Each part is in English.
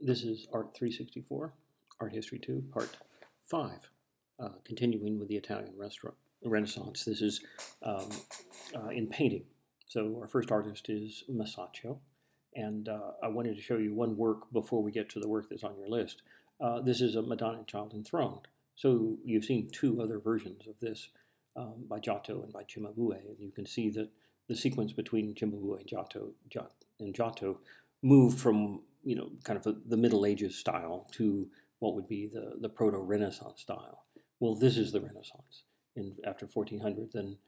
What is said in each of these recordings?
This is Art364, Art History 2, Part 5, continuing with the Italian Renaissance. This is in painting. So our first artist is Masaccio, and I wanted to show you one work before we get to the work that's on your list. This is a Madonna and Child Enthroned. So you've seen two other versions of this by Giotto and by Cimabue, and you can see that the sequence between Cimabue and Giotto moved from kind of the Middle Ages style to what would be the Proto-Renaissance style. Well, this is the Renaissance. After 1400, then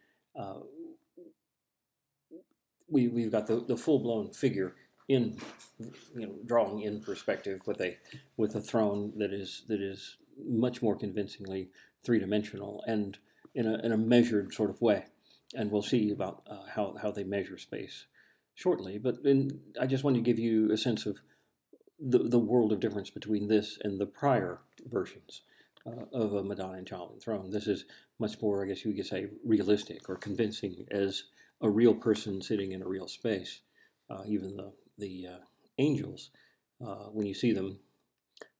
we've got the full-blown figure in, drawing in perspective with a throne that is much more convincingly three-dimensional and in a measured sort of way. And we'll see about how they measure space shortly. But I just want to give you a sense of the world of difference between this and the prior versions of a Madonna and Child Enthroned. This is much more, I guess you could say, realistic or convincing as a real person sitting in a real space. Even the angels, when you see them,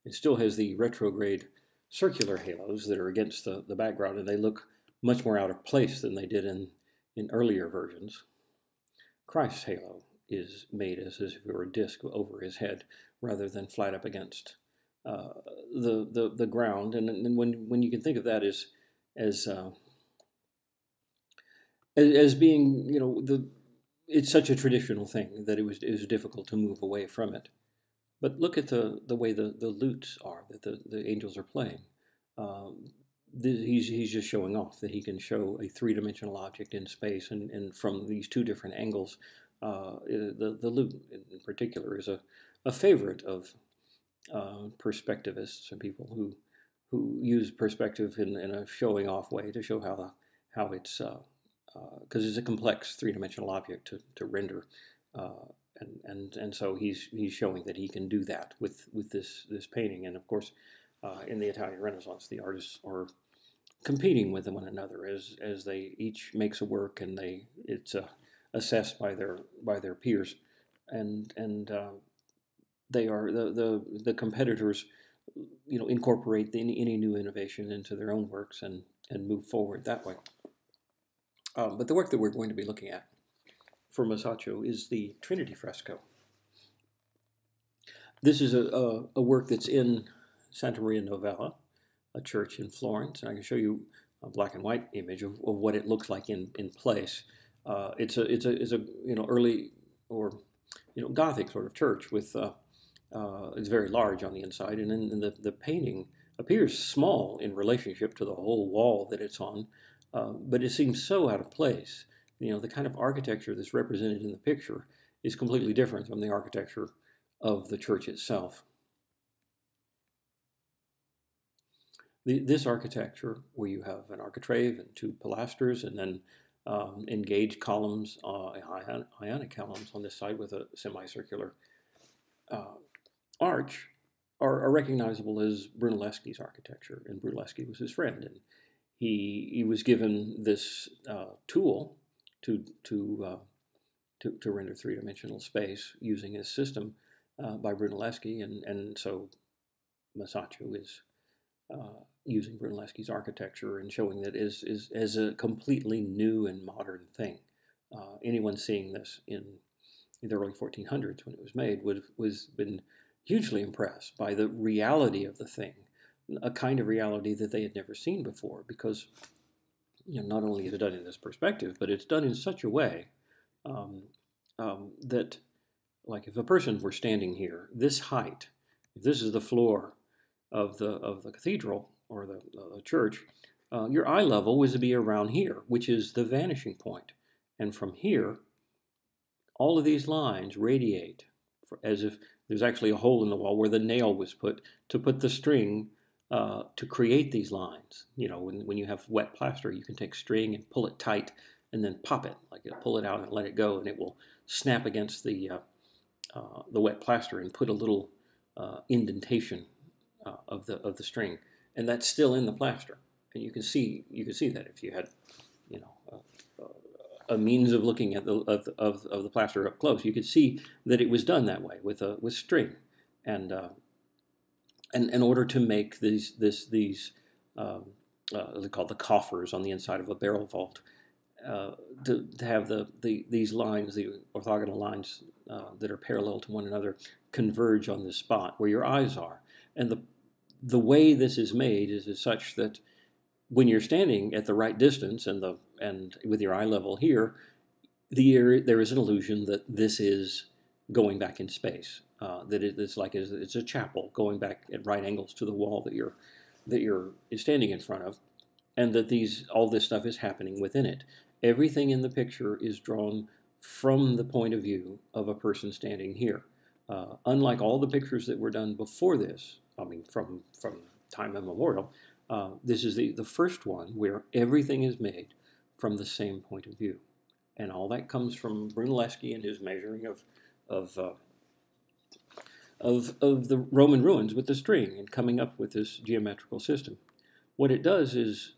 it still has the retrograde circular halos that are against the background, and they look much more out of place than they did in earlier versions. Christ's halo is made as if it were a disc over his head rather than flat up against the ground. And when you can think of that as being, it's such a traditional thing that it was difficult to move away from it. But look at the way the lutes are that the angels are playing. He's just showing off that he can show a three-dimensional object in space, and from these two different angles. The lute in particular is a favorite of perspectivists and people who use perspective in a showing off way to show how it's because it's a complex three-dimensional object to render, and so he's showing that he can do that with this painting. And of course, in the Italian Renaissance, the artists are competing with one another as they each makes a work, and it's assessed by their peers, and they are the competitors incorporate any new innovation into their own works and move forward that way. But the work that we're going to be looking at for Masaccio is the Trinity fresco. This is a work that's in Santa Maria Novella, a church in Florence, and I can show you a black and white image of what it looks like in place. It's a early or Gothic sort of church with it's very large on the inside, and then the painting appears small in relationship to the whole wall that it's on, but it seems so out of place. The kind of architecture that's represented in the picture is completely different from the architecture of the church itself. This architecture, where you have an architrave and two pilasters, and then engaged columns, ionic columns on this side with a semicircular arch, are recognizable as Brunelleschi's architecture, and Brunelleschi was his friend, and he was given this tool to render three-dimensional space using his system by Brunelleschi, and so Masaccio is using Brunelleschi's architecture and showing that as a completely new and modern thing. Anyone seeing this in the early 1400s when it was made was been hugely impressed by the reality of the thing, a kind of reality that they had never seen before, because not only is it done in this perspective, but it's done in such a way that, like, if a person were standing here, this height, if this is the floor of the cathedral or the church, your eye level was to be around here, which is the vanishing point. And from here, all of these lines radiate as if there's actually a hole in the wall where the nail was put to put the string to create these lines. When you have wet plaster, you can take string and pull it tight and then pop it, like pull it out and let it go, and it will snap against the wet plaster and put a little indentation of the string, and that's still in the plaster. And you can see that if you had a means of looking at the plaster up close, you could see that it was done that way with string, and in order to make these they're called the coffers on the inside of a barrel vault, to have these lines, the orthogonal lines that are parallel to one another, converge on this spot where your eyes are. And the way this is made is such that when you're standing at the right distance and with your eye level here, there is an illusion that this is going back in space. That it's like it's a chapel going back at right angles to the wall that you're standing in front of, and that all this stuff is happening within it. Everything in the picture is drawn from the point of view of a person standing here. Unlike all the pictures that were done before this, I mean, from time immemorial, this is the first one where everything is made from the same point of view. And all that comes from Brunelleschi and his measuring of the Roman ruins with the string and coming up with this geometrical system. What it does is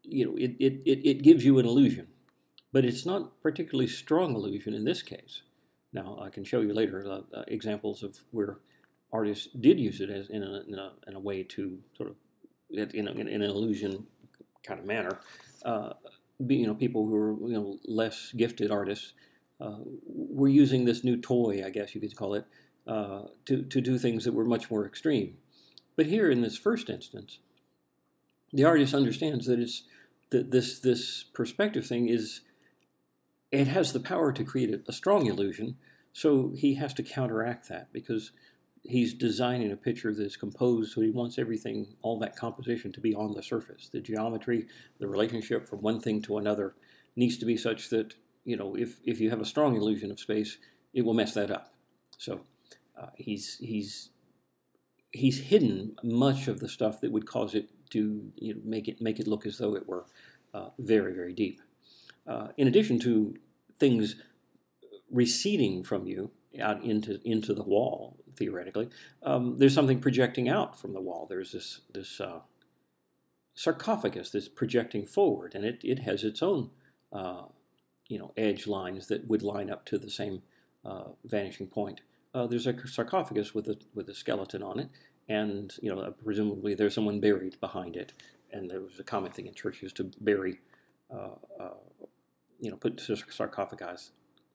it gives you an illusion, but it's not particularly strong illusion in this case. Now I can show you later examples of where artists did use it as in a way to sort of in an illusion kind of manner. People who are less gifted artists were using this new toy, I guess you could call it, to do things that were much more extreme. But here in this first instance, the artist understands that this perspective thing it has the power to create a strong illusion, so he has to counteract that because he's designing a picture that's composed, so he wants everything, all that composition, to be on the surface. The geometry, the relationship from one thing to another needs to be such that, if you have a strong illusion of space, it will mess that up. So he's hidden much of the stuff that would cause it to make it look as though it were very, very deep. In addition to things receding from you out into the wall, theoretically, there's something projecting out from the wall. There's this sarcophagus that's projecting forward, and it has its own edge lines that would line up to the same vanishing point. There's a sarcophagus with a skeleton on it, and presumably there's someone buried behind it. And there was a common thing in churches to bury, put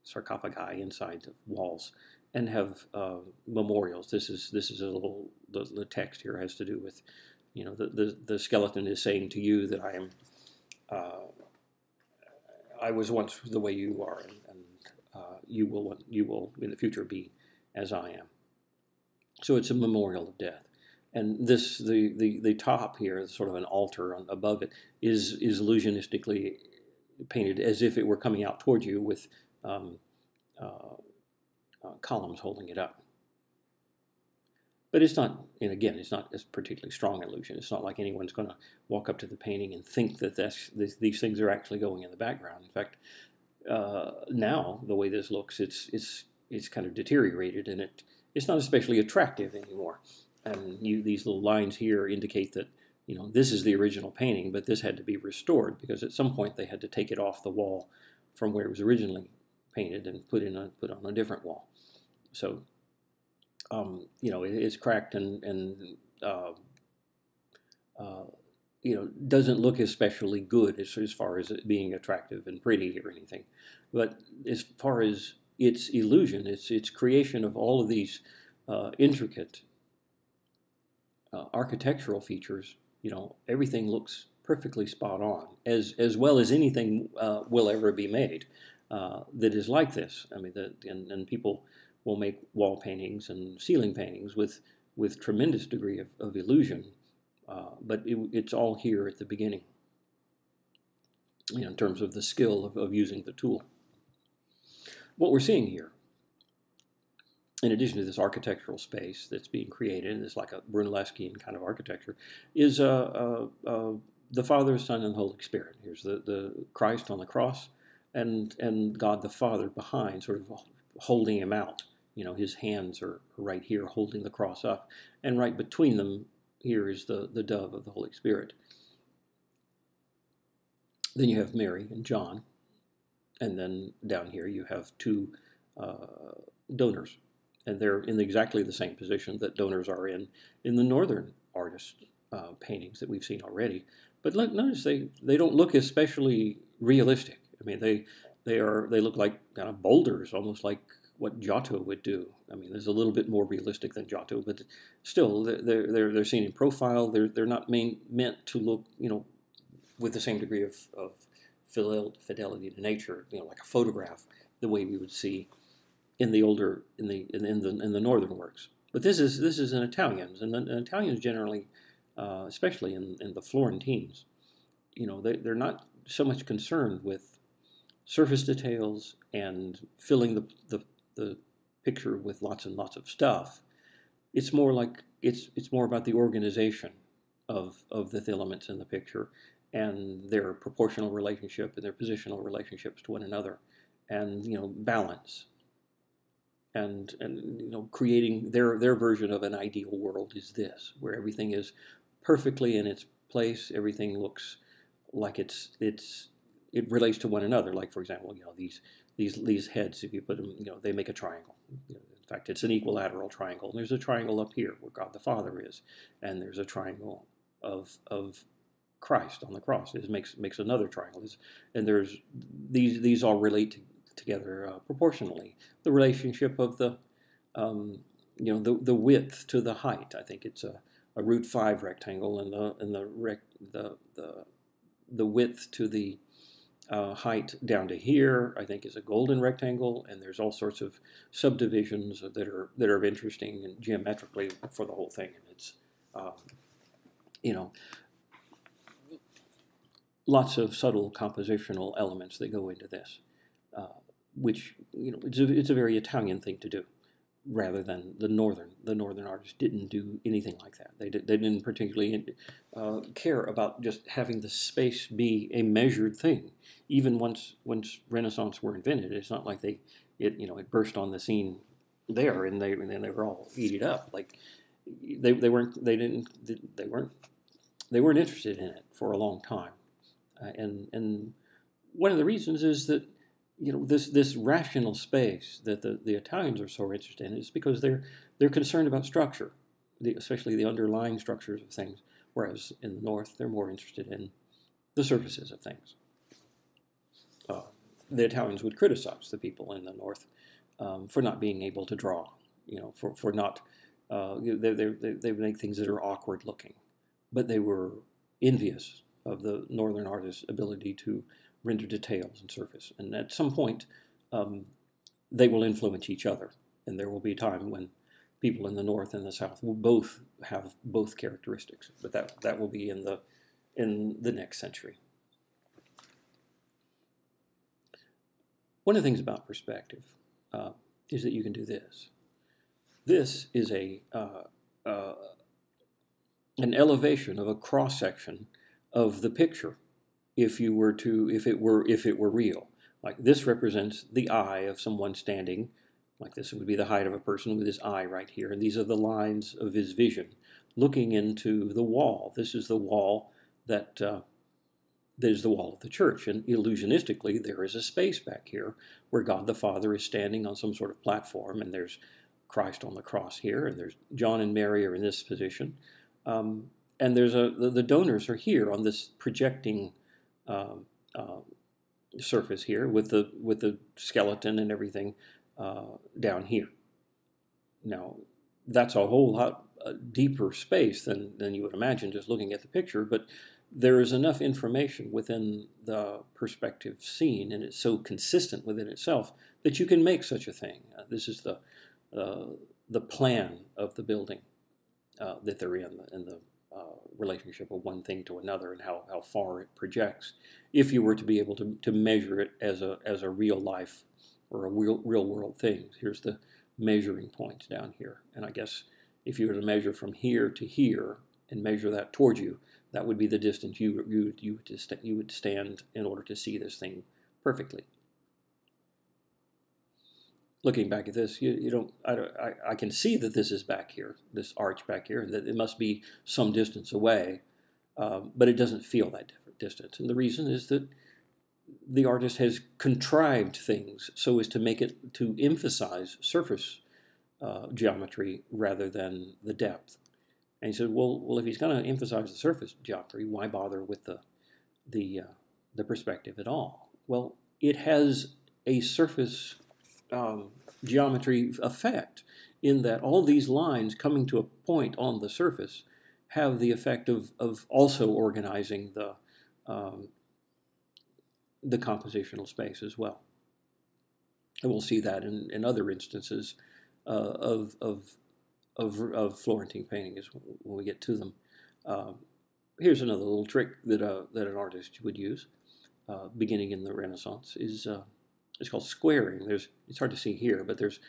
sarcophagi inside the walls and have memorials. This is a little, the text here has to do with, the skeleton is saying to you that I was once the way you are, and you will in the future be as I am. So it's a memorial of death. And the top here, sort of an altar above it, is illusionistically painted as if it were coming out toward you with columns holding it up. But it's not, and again, it's not a particularly strong illusion. It's not like anyone's going to walk up to the painting and think that these things are actually going in the background. In fact, now the way this looks, it's kind of deteriorated, and it's not especially attractive anymore. And these little lines here indicate that this is the original painting, but this had to be restored because at some point they had to take it off the wall from where it was originally painted and put on a different wall. So it's cracked and doesn't look especially good as far as it being attractive and pretty or anything. But as far as its illusion, its creation of all of these intricate architectural features, everything looks perfectly spot on, as well as anything will ever be made that is like this. I mean, and people will make wall paintings and ceiling paintings with tremendous degree of illusion, but it's all here at the beginning, in terms of the skill of using the tool. What we're seeing here, in addition to this architectural space that's being created, and it's like a Brunelleschian kind of architecture, is the Father, Son, and Holy Spirit. Here's the Christ on the cross, and God the Father behind, sort of holding him out. His hands are right here holding the cross up, and right between them here is the dove of the Holy Spirit. Then you have Mary and John, and then down here you have two donors, and they're in exactly the same position that donors are in the northern artist paintings that we've seen already. But notice they don't look especially realistic. I mean, they look like kind of boulders, almost like what Giotto would do. I mean, there's a little bit more realistic than Giotto, but still, they're seen in profile. They're not meant to look, with the same degree of fidelity to nature, like a photograph, the way we would see in the older in the northern works. But this is in Italians, and Italians generally, especially in the Florentines, they're not so much concerned with surface details and filling the picture with lots and lots of stuff. It's more like it's more about the organization of the elements in the picture and their proportional relationship and their positional relationships to one another, and balance, and creating their version of an ideal world is this, where everything is perfectly in its place. Everything looks like it relates to one another. Like, for example, these heads, if you put them, they make a triangle. In fact, it's an equilateral triangle. And there's a triangle up here where God the Father is, and there's a triangle of Christ on the cross. It makes another triangle, and there's these all relate together proportionally. The relationship of the width to the height. I think it's a root 5 rectangle, and the width to the height down to here, I think, is a golden rectangle, and there's all sorts of subdivisions that are interesting and geometrically for the whole thing. And it's lots of subtle compositional elements that go into this, which it's a very Italian thing to do, rather than the northern artists didn't do anything like that. They didn't particularly care about just having the space be a measured thing. Even once Renaissance were invented, it's not like it burst on the scene there and they were all eaten up. Like they weren't interested in it for a long time, and one of the reasons is that this rational space that the Italians are so interested in is because they're concerned about structure, especially the underlying structures of things, whereas in the North they're more interested in the surfaces of things. The Italians would criticize the people in the North for not being able to draw, for not they make things that are awkward looking, but they were envious of the Northern artists' ability to render details and surface. And at some point, they will influence each other. And there will be a time when people in the North and the South will both have both characteristics. But that will be in the next century. One of the things about perspective is that you can do this. This is an elevation of a cross section of the picture. If it were real, like this represents the eye of someone standing, like this would be the height of a person with his eye right here, and these are the lines of his vision, looking into the wall. This is the wall that is the wall of the church, and illusionistically, there is a space back here where God the Father is standing on some sort of platform, and there's Christ on the cross here, and there's John and Mary are in this position, and there's the donors are here on this projecting surface here with the skeleton and everything down here. Now, that's a whole lot deeper space than you would imagine just looking at the picture, but there is enough information within the perspective scene, and it's so consistent within itself that you can make such a thing. This is the plan of the building that they're in the relationship of one thing to another, and how far it projects. If you were to be able to measure it as a real life or a real world thing, here's the measuring points down here. And I guess if you were to measure from here to here and measure that towards you, that would be the distance you would stand in order to see this thing perfectly. Looking back at this, I can see that this is back here, this arch back here, and that it must be some distance away, but it doesn't feel that distance. And the reason is that the artist has contrived things so as to make it, to emphasize surface geometry rather than the depth. And he said, well, if he's going to emphasize the surface geometry, why bother with the perspective at all? Well, it has a surface geometry effect in that all these lines coming to a point on the surface have the effect of also organizing the compositional space as well. And we'll see that in other instances of Florentine painting when we get to them. Here's another little trick that an artist would use, beginning in the Renaissance, is it's called squaring. It's hard to see here, but there's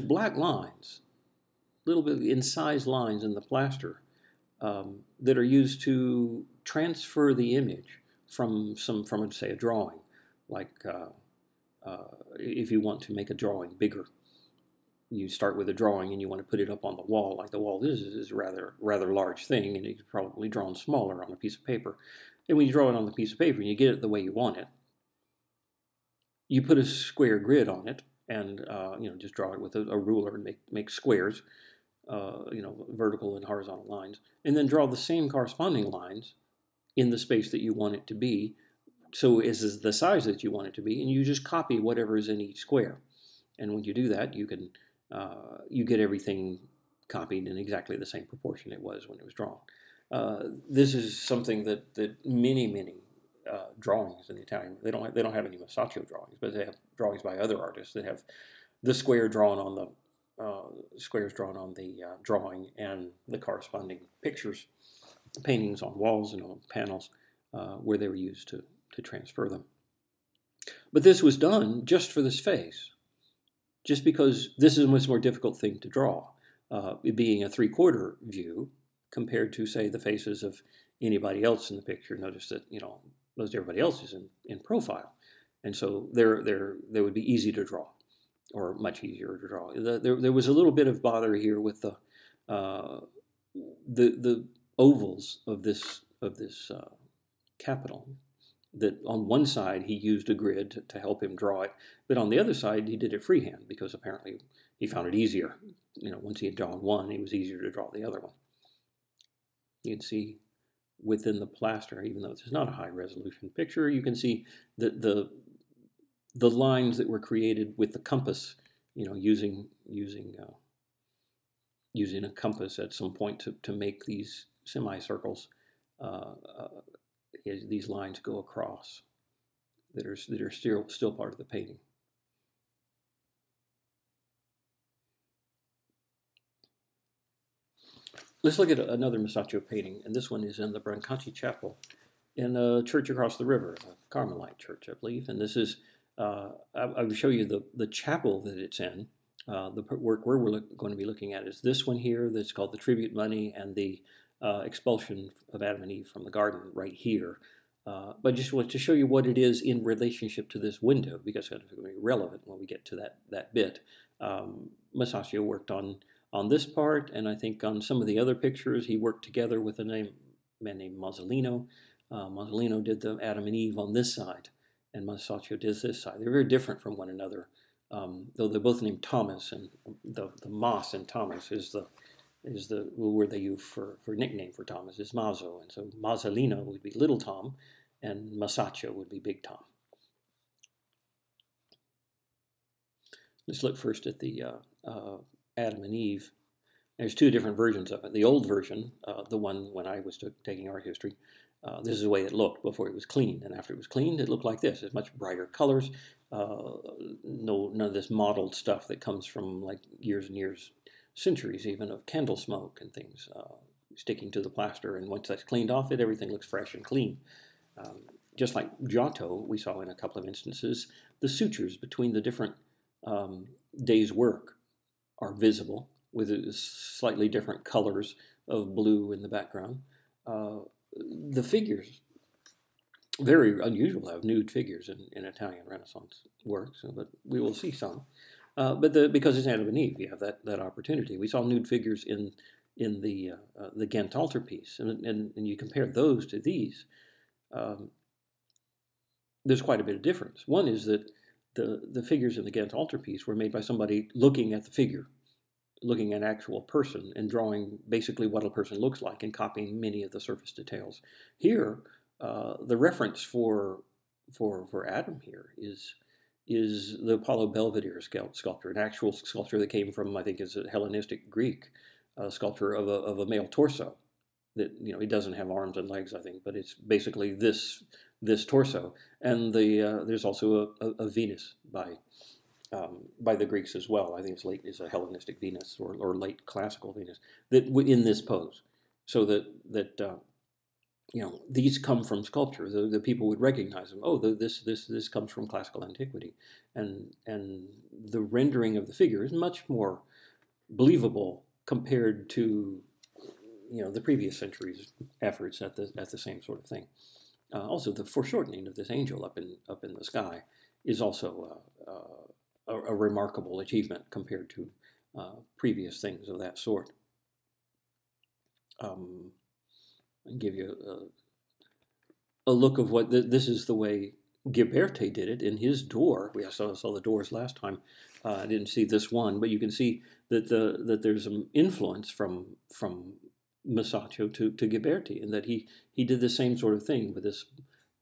black lines, little bit incised lines in the plaster that are used to transfer the image from say a drawing, like if you want to make a drawing bigger. You start with a drawing and you want to put it up on the wall. Like the wall is a rather large thing, and it's probably drawn smaller on a piece of paper. And when you draw it on the piece of paper and you get it the way you want it, you put a square grid on it, and just draw it with a ruler and make squares, vertical and horizontal lines, and then draw the same corresponding lines in the space that you want it to be, so is the size that you want it to be, and you just copy whatever is in each square. And when you do that, you can you get everything copied in exactly the same proportion it was when it was drawn. This is something that many drawings in the Italian, they don't have any Masaccio drawings, but they have drawings by other artists that have the square drawn on the squares drawn on the drawing and the corresponding pictures, paintings on walls and on panels where they were used to transfer them. But this was done just for this face, just because this is a much more difficult thing to draw, it being a 3/4 view compared to, say, the faces of anybody else in the picture. Notice that, most everybody else is in profile. And so they would be easy to draw, or much easier to draw. There was a little bit of bother here with the ovals of this capital, that on one side he used a grid to help him draw it, but on the other side he did it freehand because apparently he found it easier. Once he had drawn one, it was easier to draw the other one. You can see within the plaster, even though it's not a high resolution picture, you can see the lines that were created with the compass, using a compass at some point to make these semicircles. These lines go across that are still part of the painting. Let's look at another Masaccio painting, and this one is in the Sistine Chapel in a church across the river, a Carmelite church, I believe. And this is, I will show you the chapel that it's in. The work we're going to be looking at is this one here that's called the Tribute Money, and the expulsion of Adam and Eve from the garden right here. But just want to show you what it is in relationship to this window, because it's going to be relevant when we get to that bit. Masaccio worked on this part, and I think on some of the other pictures he worked together with a man named Masolino. Masolino did the Adam and Eve on this side, and Masaccio did this side. They're very different from one another, though they're both named Thomas, and the Mas in Thomas is the word they use for nickname for Thomas is Maso, and so Masolino would be Little Tom, and Masaccio would be Big Tom. Let's look first at the Adam and Eve. There's two different versions of it. The old version, the one when I was taking art history, this is the way it looked before it was cleaned, and after it was cleaned, it looked like this. It's much brighter colors, none of this mottled stuff that comes from like years and years, centuries even, of candle smoke and things sticking to the plaster, and once that's cleaned off it, everything looks fresh and clean. Just like Giotto, we saw in a couple of instances, the sutures between the different days' work are visible with slightly different colors of blue in the background. The figures, very unusual to have nude figures in Italian Renaissance works, but we will see some. But because it's Adam and Eve, you have that opportunity. We saw nude figures in the Ghent altarpiece, and you compare those to these. there's quite a bit of difference. One is that the figures in the Ghent altarpiece were made by somebody looking at the figure, looking at an actual person and drawing basically what a person looks like and copying many of the surface details. Here, the reference for Adam here is the Apollo Belvedere sculpture, an actual sculpture that came from, I think, is a Hellenistic Greek sculpture of a male torso. That, you know, he doesn't have arms and legs, I think, but it's basically this torso. And there's also a Venus by the Greeks as well. I think it's a Hellenistic Venus or late classical Venus that in this pose, so that you know, these come from sculpture. The people would recognize them. Oh, this comes from classical antiquity, and the rendering of the figure is much more believable compared to, you know, the previous century's efforts at the same sort of thing. Also, the foreshortening of this angel up in the sky is also a remarkable achievement compared to previous things of that sort. I'll give you a look of what this is the way Ghiberti did it in his door. We saw the doors last time. I didn't see this one, but you can see that there's some influence from Masaccio to Ghiberti, and that he did the same sort of thing with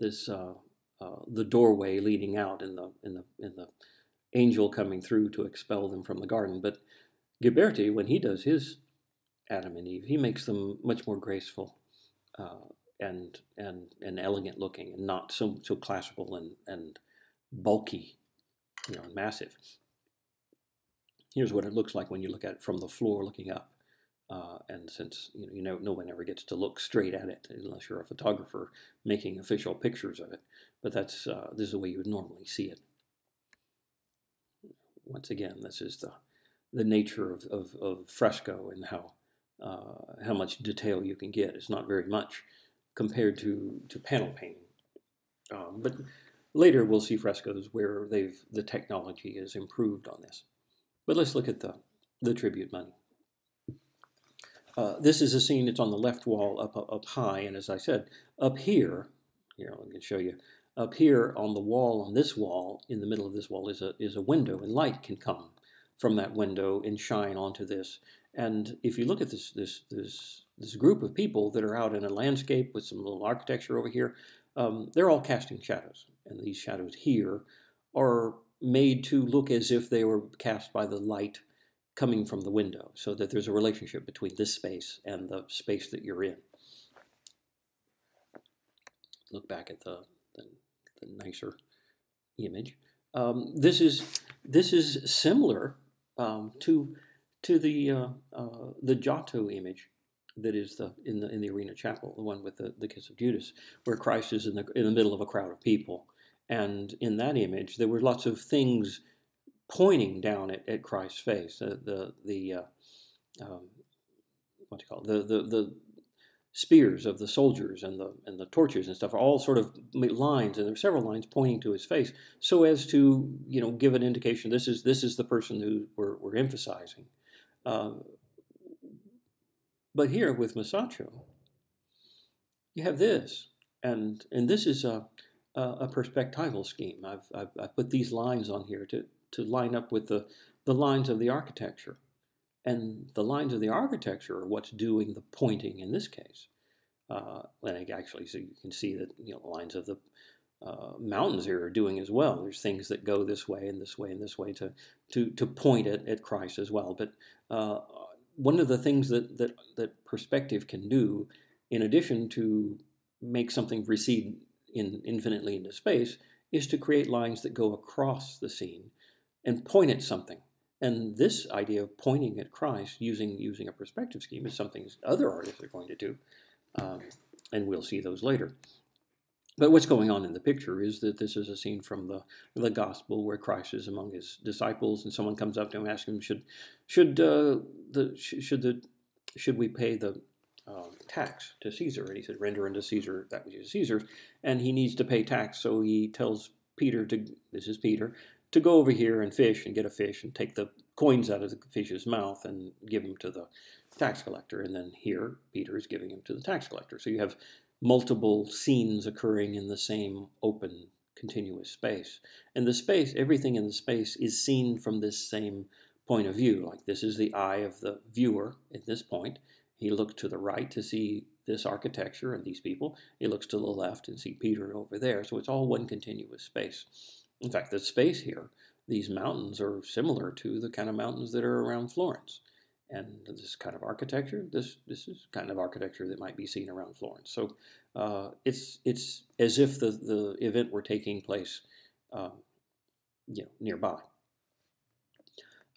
the doorway leading out in the angel coming through to expel them from the garden. But Ghiberti, when he does his Adam and Eve, he makes them much more graceful and elegant looking, and not so classical and bulky, you know, and massive. Here's what it looks like when you look at it from the floor looking up. And since no one ever gets to look straight at it unless you're a photographer making official pictures of it, but this is the way you would normally see it. Once again, this is the nature of fresco and how much detail you can get. It's not very much compared to panel painting, but later we'll see frescoes where the technology is improved on this. But let's look at the tribute money. This is a scene that's on the left wall up high, and as I said, up here, I can show you, up here on the wall, on this wall, in the middle of this wall is a window, and light can come from that window and shine onto this. And if you look at this group of people that are out in a landscape with some little architecture over here, they're all casting shadows, and these shadows here are made to look as if they were cast by the light coming from the window, so that there's a relationship between this space and the space that you're in. Look back at the nicer image. This is similar to the Giotto image that is in the Arena Chapel, the one with the kiss of Judas, where Christ is in the middle of a crowd of people, and in that image there were lots of things pointing down at Christ's face. The spears of the soldiers and the torches and stuff are all sort of lines, and there are several lines pointing to his face, so as to give an indication this is the person who we're emphasizing. But here with Masaccio, you have this, and this is a perspectival scheme. I've put these lines on here to line up with the lines of the architecture. And the lines of the architecture are what's doing the pointing in this case. And actually, so you can see that the lines of the mountains here are doing as well. There's things that go this way and this way and this way to point at Christ as well. But one of the things that perspective can do, in addition to make something recede infinitely into space, is to create lines that go across the scene and point at something. And this idea of pointing at Christ using a perspective scheme is something other artists are going to do, and we'll see those later. But what's going on in the picture is that this is a scene from the Gospel where Christ is among his disciples, and someone comes up to him and asks him, should we pay the tax to Caesar? And he said, render unto Caesar that which is Caesar's, and he needs to pay tax, so he tells Peter this is Peter, to go over here and fish and get a fish and take the coins out of the fish's mouth and give them to the tax collector. And then here, Peter is giving him to the tax collector. So you have multiple scenes occurring in the same open continuous space. And the space, everything in the space is seen from this same point of view. Like this is the eye of the viewer at this point. He looks to the right to see this architecture and these people. He looks to the left and see Peter over there. So it's all one continuous space. In fact, the space here, these mountains are similar to the kind of mountains that are around Florence. And this kind of architecture, this is kind of architecture that might be seen around Florence. So it's as if the event were taking place, nearby.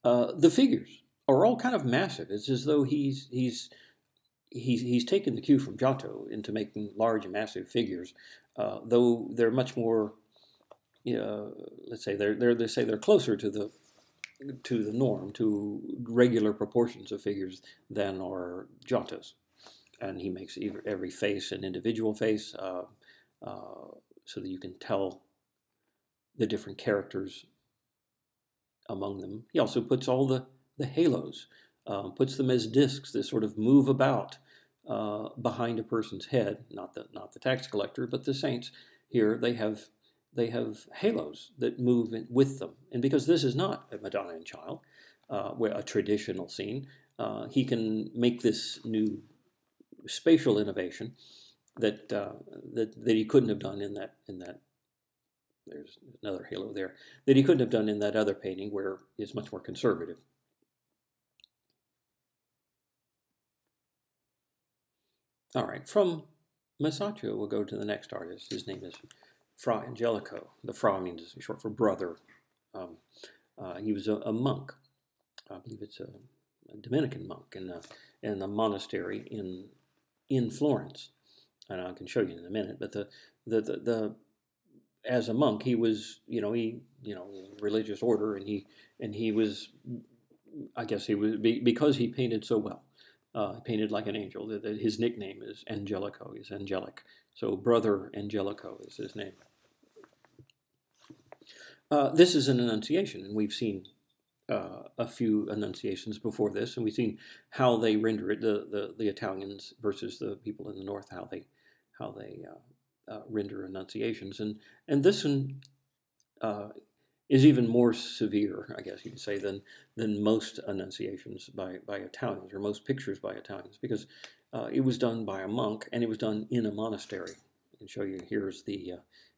The figures are all kind of massive. It's as though he's taken the cue from Giotto into making large and massive figures, though they're much more. Let's say they're closer to the norm, to regular proportions of figures than are Giotto's. And he makes every face an individual face, so that you can tell the different characters among them. He also puts all the halos, puts them as discs that sort of move about behind a person's head. Not the tax collector, but the saints. Here they have halos that move with them. And because this is not a Madonna and Child, where a traditional scene, he can make this new spatial innovation that he couldn't have done in that. There's another halo there that he couldn't have done in that other painting, where it's much more conservative. All right, from Masaccio, we'll go to the next artist. His name is Fra Angelico. The Fra means short for brother. He was a monk. I believe it's a Dominican monk in a monastery in Florence, and I can show you in a minute. But the as a monk, he was religious order, and he was, I guess he was, because he painted so well. Painted like an angel. His nickname is Angelico. He's angelic. So Brother Angelico is his name. This is an Annunciation, and we've seen a few Annunciations before this, and we've seen how they render it, the Italians versus the people in the north, how they render Annunciations, and this one is even more severe, I guess you could say, than most Annunciations by Italians, or most pictures by Italians, because it was done by a monk, and it was done in a monastery. I can show you, here's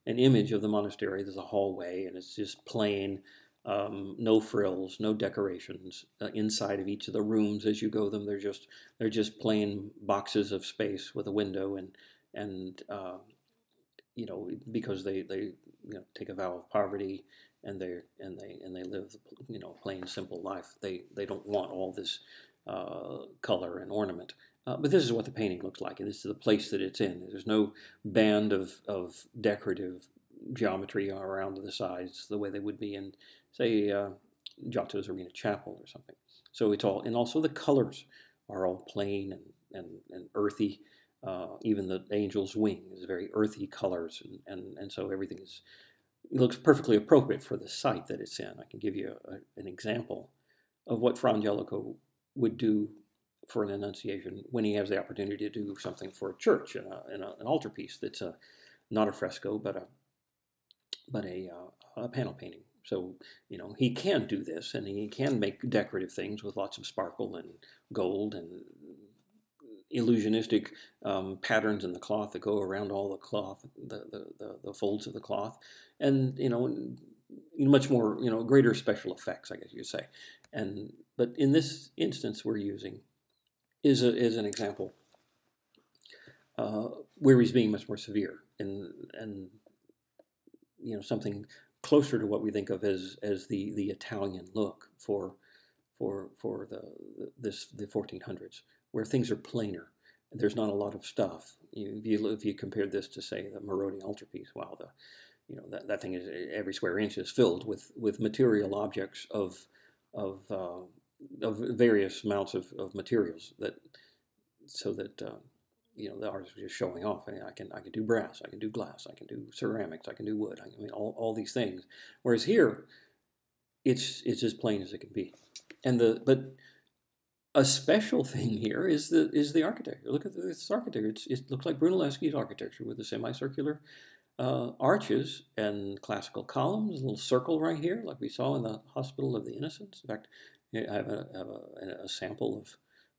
an image of the monastery. There's a hallway, and it's just plain, no frills, no decorations. Inside of each of the rooms, as you go them, they're just plain boxes of space with a window, and because they take a vow of poverty, and they live plain simple life. They don't want all this color and ornament. But this is what the painting looks like, and this is the place that it's in. There's no band of decorative geometry around the sides the way they would be in, say, Giotto's Arena Chapel or something. So it's all, and also the colors are all plain and earthy. Even the angel's wing is very earthy colors, and so everything it looks perfectly appropriate for the site that it's in. I can give you an example of what Fra Angelico would do for an Annunciation when he has the opportunity to do something for a church in an altarpiece that's not a fresco, but a panel painting. So he can do this, and he can make decorative things with lots of sparkle and gold and illusionistic patterns in the cloth that go around all the cloth, the folds of the cloth, and much more greater special effects, I guess you could say. But in this instance, we're using is an example where he's being much more severe and something closer to what we think of as the Italian look for the 1400s, where things are plainer. There's not a lot of stuff. If you compared this to, say, the Maroni altarpiece, wow, that thing is, every square inch is filled with material objects of various amounts of materials, so that the artist was just showing off. I can do brass, I can do glass, I can do ceramics, I can do wood. I mean all these things. Whereas here, it's as plain as it can be. But a special thing here is the architecture. Look at this architecture. It looks like Brunelleschi's architecture with the semicircular arches and classical columns, a little circle right here, like we saw in the Hospital of the Innocents. In fact, I have a sample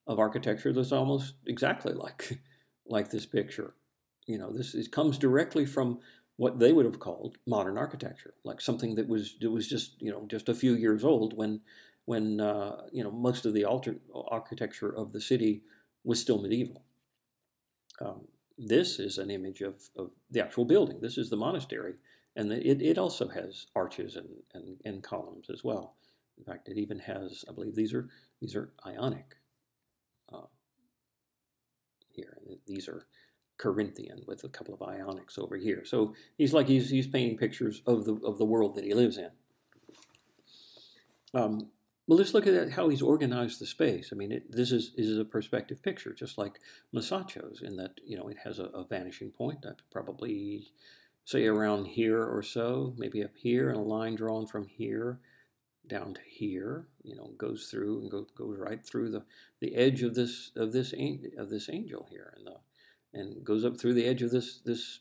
of architecture that's almost exactly like this picture. You know, it comes directly from what they would have called modern architecture, like something that was just just a few years old when most of the architecture of the city was still medieval. This is an image of the actual building. This is the monastery, and it also has arches and columns as well. In fact, it even has, I believe these are Ionic here. These are Corinthian with a couple of Ionics over here. So he's painting pictures of the world that he lives in. Well, let's look at how he's organized the space. I mean, this is a perspective picture, just like Masaccio's, in that it has a vanishing point. I'd probably say around here or so, maybe up here, and a line drawn from here down to here. Goes through and goes right through the edge of this angel here, and goes up through the edge of this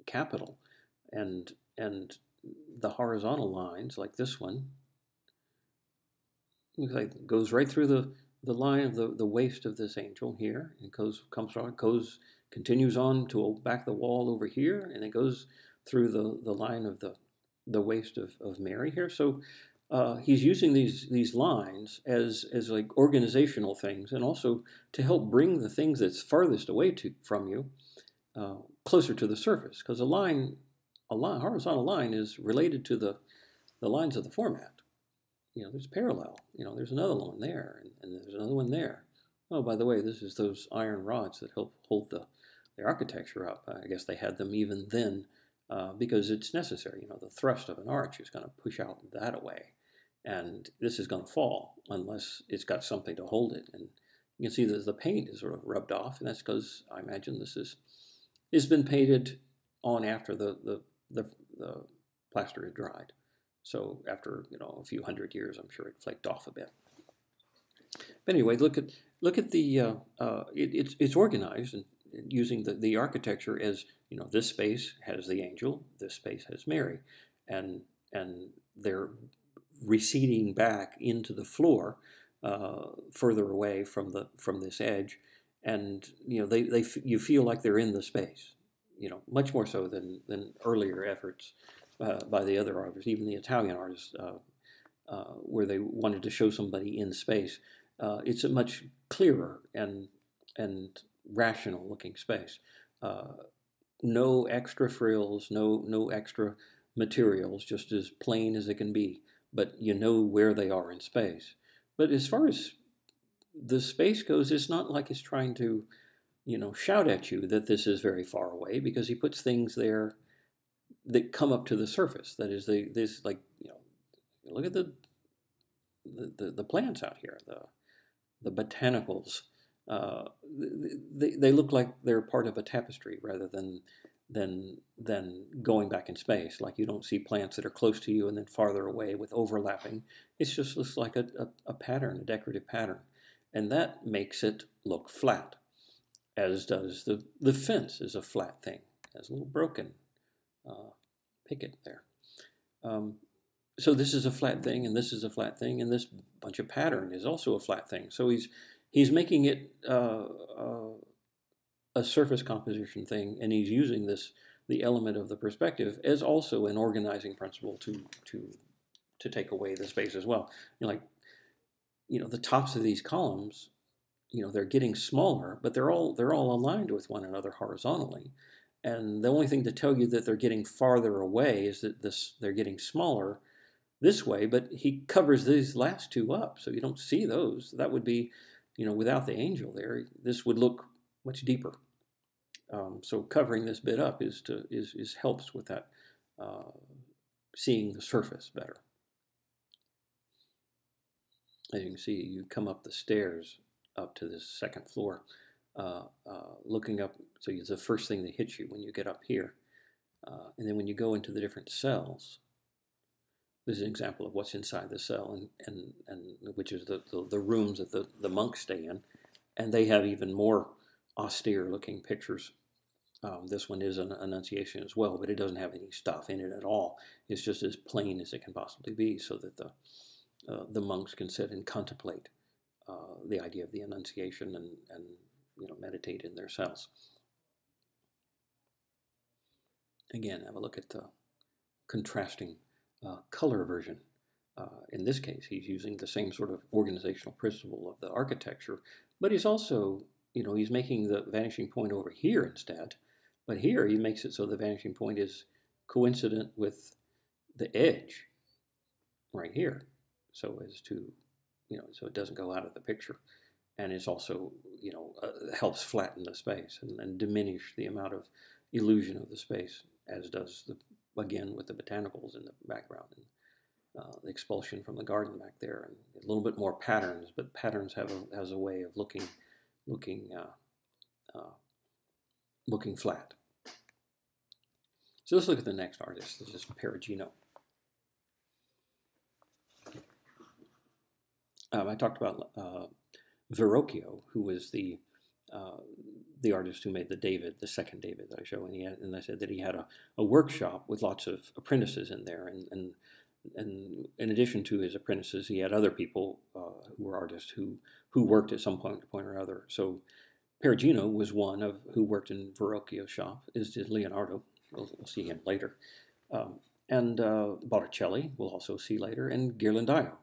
capital, and the horizontal lines like this one. Looks like it goes right through the line of the waist of this angel here, and continues on to back the wall over here, and it goes through the line of the waist of Mary here. So he's using these lines as like organizational things, and also to help bring the things that's farthest away from you closer to the surface, because a horizontal line is related to the lines of the format. There's parallel. There's another one there, and there's another one there. Oh, by the way, this is those iron rods that help hold the architecture up. I guess they had them even then because it's necessary. The thrust of an arch is going to push out that away, and this is going to fall unless it's got something to hold it. And you can see that the paint is sort of rubbed off, and that's because I imagine this has been painted on after the plaster had dried. So after a few hundred years, I'm sure it flaked off a bit. But anyway, look at the it's organized and using the architecture as this space has the angel, this space has Mary, and they're receding back into the floor further away from this edge, and you feel like they're in the space, much more so than earlier efforts. By the other artists, even the Italian artists, where they wanted to show somebody in space. It's a much clearer and rational looking space. No extra frills, no extra materials, just as plain as it can be, but where they are in space. But as far as the space goes, it's not like it's trying to, shout at you that this is very far away, because he puts things there that come up to the surface. That is, look at the plants out here, the botanicals. They look like they're part of a tapestry rather than going back in space. Like, you don't see plants that are close to you and then farther away with overlapping. It just looks like a pattern, a decorative pattern, and that makes it look flat. As does the fence is a flat thing. It has a little broken picket there. So this is a flat thing, and this is a flat thing, and this bunch of pattern is also a flat thing. So he's making it a surface composition thing, and he's using the element of the perspective as also an organizing principle to take away the space as well. The tops of these columns, they're getting smaller, but they're all aligned with one another horizontally. And the only thing to tell you that they're getting farther away is that they're getting smaller this way, but he covers these last two up, so you don't see those. That would be, without the angel there, this would look much deeper. So covering this bit up helps with that, seeing the surface better. As you can see, you come up the stairs up to this second floor. Looking up, so it's the first thing that hits you when you get up here. And then when you go into the different cells, this is an example of what's inside the cell, and which is the rooms that the monks stay in, and they have even more austere looking pictures This one is an Annunciation as well, but it doesn't have any stuff in it at all. It's just as plain as it can possibly be, so that the monks can sit and contemplate the idea of the Annunciation and meditate in their cells. Again, have a look at the contrasting color version. In this case, he's using the same sort of organizational principle of the architecture, but he's also, he's making the vanishing point over here instead. But here he makes it so the vanishing point is coincident with the edge right here, so as to, so it doesn't go out of the picture. And it's also, helps flatten the space and diminish the amount of illusion of the space, as does, again, with the botanicals in the background. And, the expulsion from the garden back there, and a little bit more patterns, but patterns has a way of looking flat. So let's look at the next artist. This is Perugino. I talked about Verrocchio, who was the artist who made the second David that I show, and I said that he had a workshop with lots of apprentices in there, and in addition to his apprentices, he had other people who were artists who worked at some point or other. So Perugino was one who worked in Verrocchio's shop, as did Leonardo. We'll see him later. And Botticelli we'll also see later, and Ghirlandaio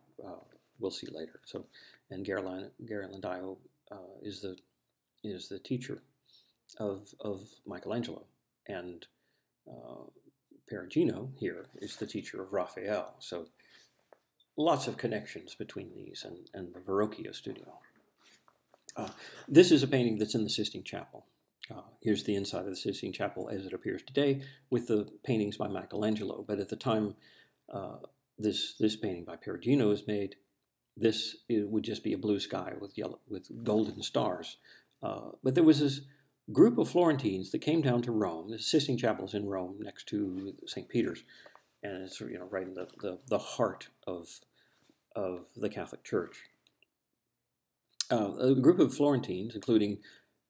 we'll see later. So, and Ghirlandaio is the teacher of Michelangelo, and Perugino here is the teacher of Raphael. So lots of connections between these and the Verrocchio studio. This is a painting that's in the Sistine Chapel. Here's the inside of the Sistine Chapel as it appears today, with the paintings by Michelangelo. But at the time this painting by Perugino is made, it would just be a blue sky with golden stars. But there was this group of Florentines that came down to Rome. The Sistine Chapel is in Rome, next to St. Peter's, and it's right in the heart of the Catholic Church. A group of Florentines, including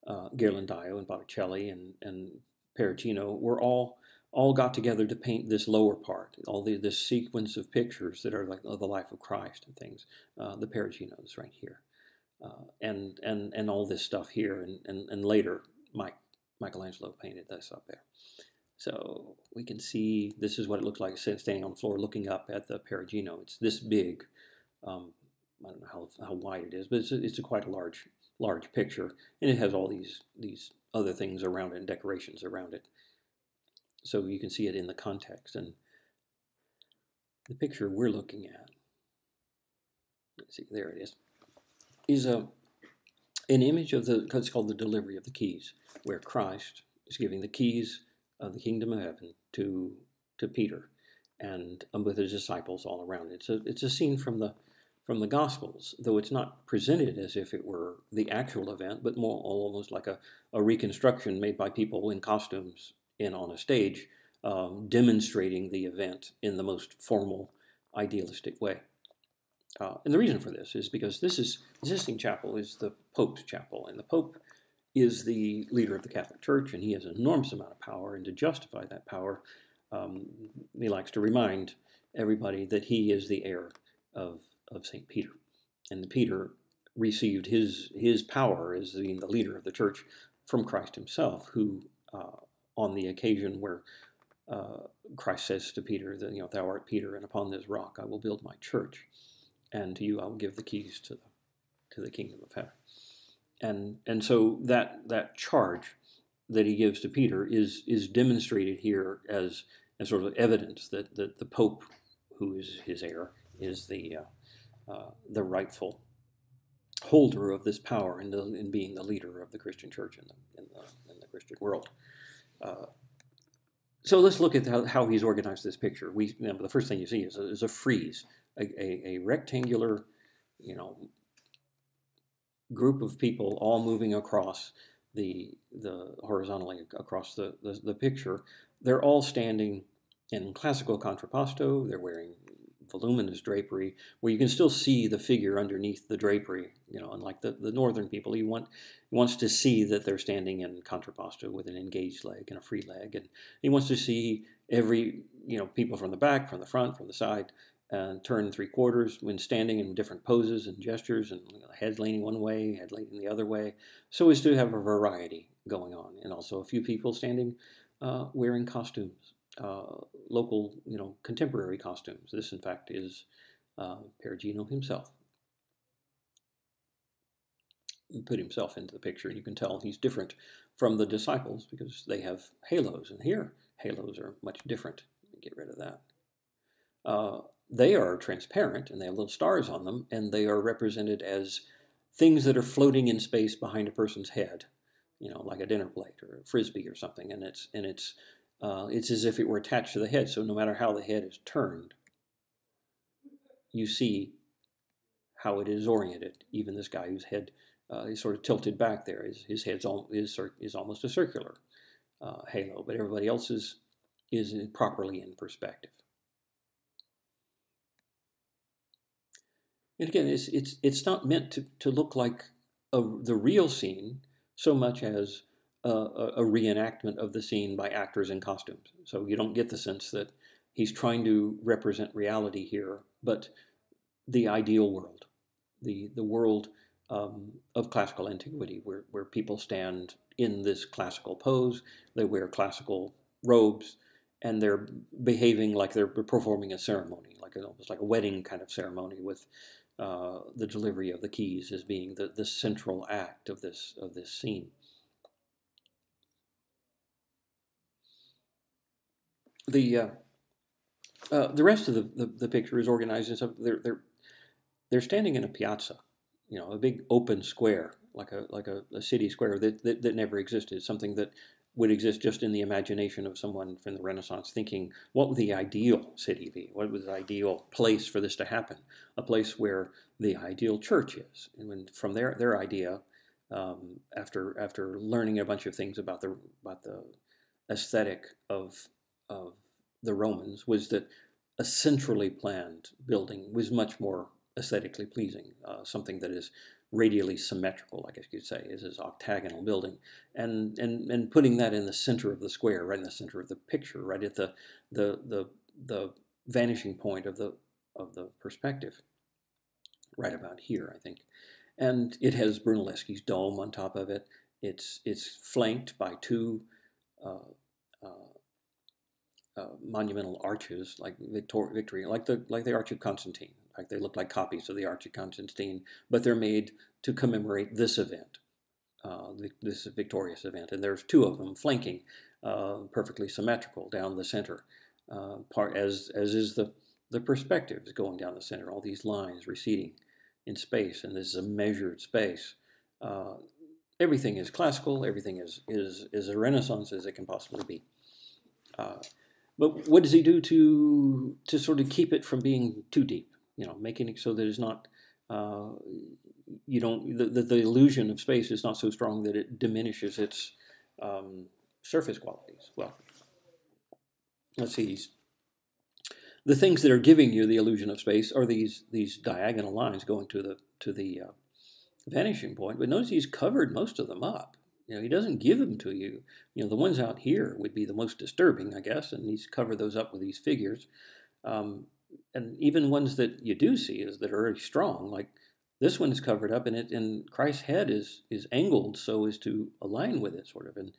Ghirlandaio and Botticelli and Perugino, were all got together to paint this lower part, this sequence of pictures that are like the life of Christ and things. The Peruginos right here, and all this stuff here, and later Michelangelo painted this up there. So we can see this is what it looks like standing on the floor looking up at the Perugino. It's this big. I don't know how wide it is, but it's quite a large picture, and it has all these other things around it and decorations around it. So you can see it in the context. And the picture we're looking at, let's see, there it is an image of it's called the delivery of the keys, where Christ is giving the keys of the kingdom of heaven to Peter, and with his disciples all around it. So it's a scene from the Gospels, though it's not presented as if it were the actual event, but more almost like a reconstruction made by people in costumes on a stage, demonstrating the event in the most formal, idealistic way. And the reason for this is because the Sistine Chapel is the Pope's chapel, and the Pope is the leader of the Catholic Church, and he has an enormous amount of power, and to justify that power, he likes to remind everybody that he is the heir of St. Peter. And Peter received his power as being the leader of the church from Christ himself, who, on the occasion where Christ says to Peter that, thou art Peter, and upon this rock I will build my church, and to you I will give the keys to the kingdom of heaven. And so that charge that he gives to Peter is demonstrated here as sort of evidence that the Pope, who is his heir, is the rightful holder of this power in being the leader of the Christian church in the Christian world. So let's look at how he's organized this picture. The first thing you see is a frieze, a rectangular, group of people all moving across the horizontally across the picture. They're all standing in classical contrapposto. They're wearing voluminous drapery, where you can still see the figure underneath the drapery. Unlike the northern people, he wants to see that they're standing in contrapposto with an engaged leg and a free leg, and he wants to see every people from the back, from the front, from the side, and turn 3/4 when standing in different poses and gestures, and head leaning one way, head leaning the other way, so as to have a variety going on, and also a few people standing wearing costumes, local, contemporary costumes. This, in fact, is Perugino himself. He put himself into the picture, and you can tell he's different from the disciples because they have halos, and here halos are much different. Get rid of that. They are transparent, and they have little stars on them, and they are represented as things that are floating in space behind a person's head, like a dinner plate or a frisbee or something, and it's as if it were attached to the head. So no matter how the head is turned, you see how it is oriented. Even this guy whose head is sort of tilted back there, his head is almost a circular halo, but everybody else is properly in perspective. And again, it's not meant to look like the real scene so much as a reenactment of the scene by actors in costumes. So you don't get the sense that he's trying to represent reality here, but the ideal world, the world of classical antiquity, where people stand in this classical pose, they wear classical robes, and they're behaving like they're performing a ceremony, almost like a wedding kind of ceremony, with the delivery of the keys as being the central act of this scene. The rest of the picture is organized in some. They're standing in a piazza, a big open square, like a city square that never existed, something that would exist just in the imagination of someone from the Renaissance thinking, what would the ideal city be? What would the ideal place for this to happen? A place where the ideal church is. And from their idea, after learning a bunch of things about the aesthetic of the Romans, was that a centrally planned building was much more aesthetically pleasing, something that is radially symmetrical, I guess you'd say, is this octagonal building, and putting that in the center of the square, right in the center of the picture, right at the vanishing point of the perspective, right about here, I think. And it has Brunelleschi's dome on top of it. It's flanked by two monumental arches, like Victory, like the Arch of Constantine. In fact, they look like copies of the Arch of Constantine, but they're made to commemorate this event, this victorious event. And there's two of them flanking, perfectly symmetrical down the center, as is the perspective going down the center. All these lines receding in space, and this is a measured space. Everything is classical. Everything is as a Renaissance as it can possibly be. But what does he do to sort of keep it from being too deep? Making it so that it's not, the illusion of space is not so strong that it diminishes its surface qualities. Well, let's see. The things that are giving you the illusion of space are these diagonal lines going to the vanishing point. But notice he's covered most of them up. He doesn't give them to you. The ones out here would be the most disturbing, I guess, and he's covered those up with these figures. And even ones that you do see that are very strong, like this one is covered up, and Christ's head is angled so as to align with it, sort of, and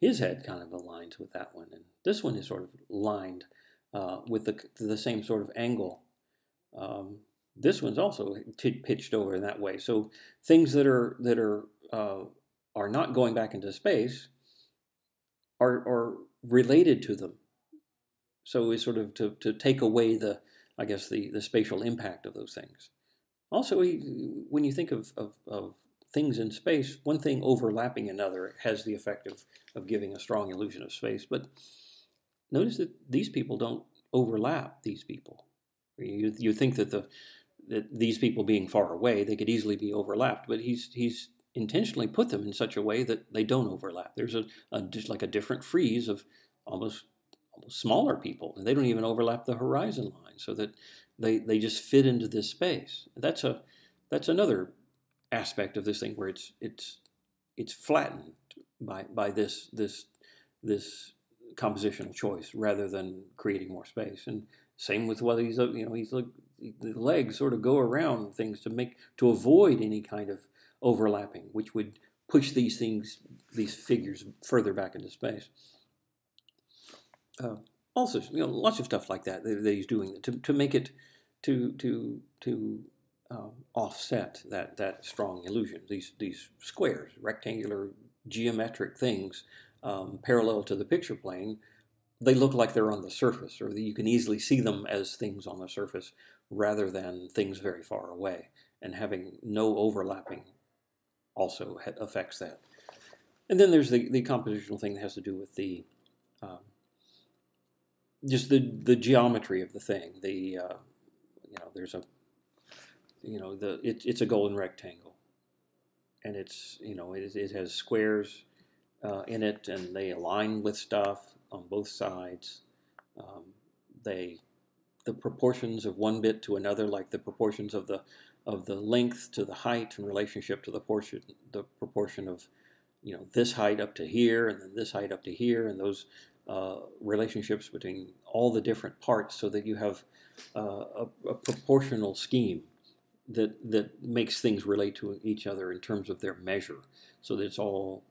his head kind of aligns with that one, and this one is sort of lined with the same sort of angle. This one's also pitched over in that way. So things that are not going back into space are related to them. So it's sort of to take away the spatial impact of those things. Also, when you think of things in space, one thing overlapping another has the effect of giving a strong illusion of space. But notice that these people don't overlap these people. You think that these people being far away, they could easily be overlapped, but he's intentionally put them in such a way that they don't overlap. There's just like a different frieze of almost smaller people, and they don't even overlap the horizon line, so that They just fit into this space. That's another aspect of this thing where it's flattened by this compositional choice rather than creating more space. And same with whether he's like the legs sort of go around things to avoid any kind of overlapping, which would push these figures further back into space. Also, lots of stuff like that he's doing to make it to offset that strong illusion. These squares, rectangular geometric things, parallel to the picture plane, they look like they're on the surface, or you can easily see them as things on the surface rather than things very far away. And having no overlapping also affects that. And then there's the compositional thing that has to do with the just the geometry of the thing. There's it's a golden rectangle, and it has squares in it, and they align with stuff on both sides. The proportions of one bit to another, like the proportions of the length to the height in relationship to the proportion of this height up to here, and then this height up to here, and those relationships between all the different parts, so that you have a proportional scheme that makes things relate to each other in terms of their measure, so that it's all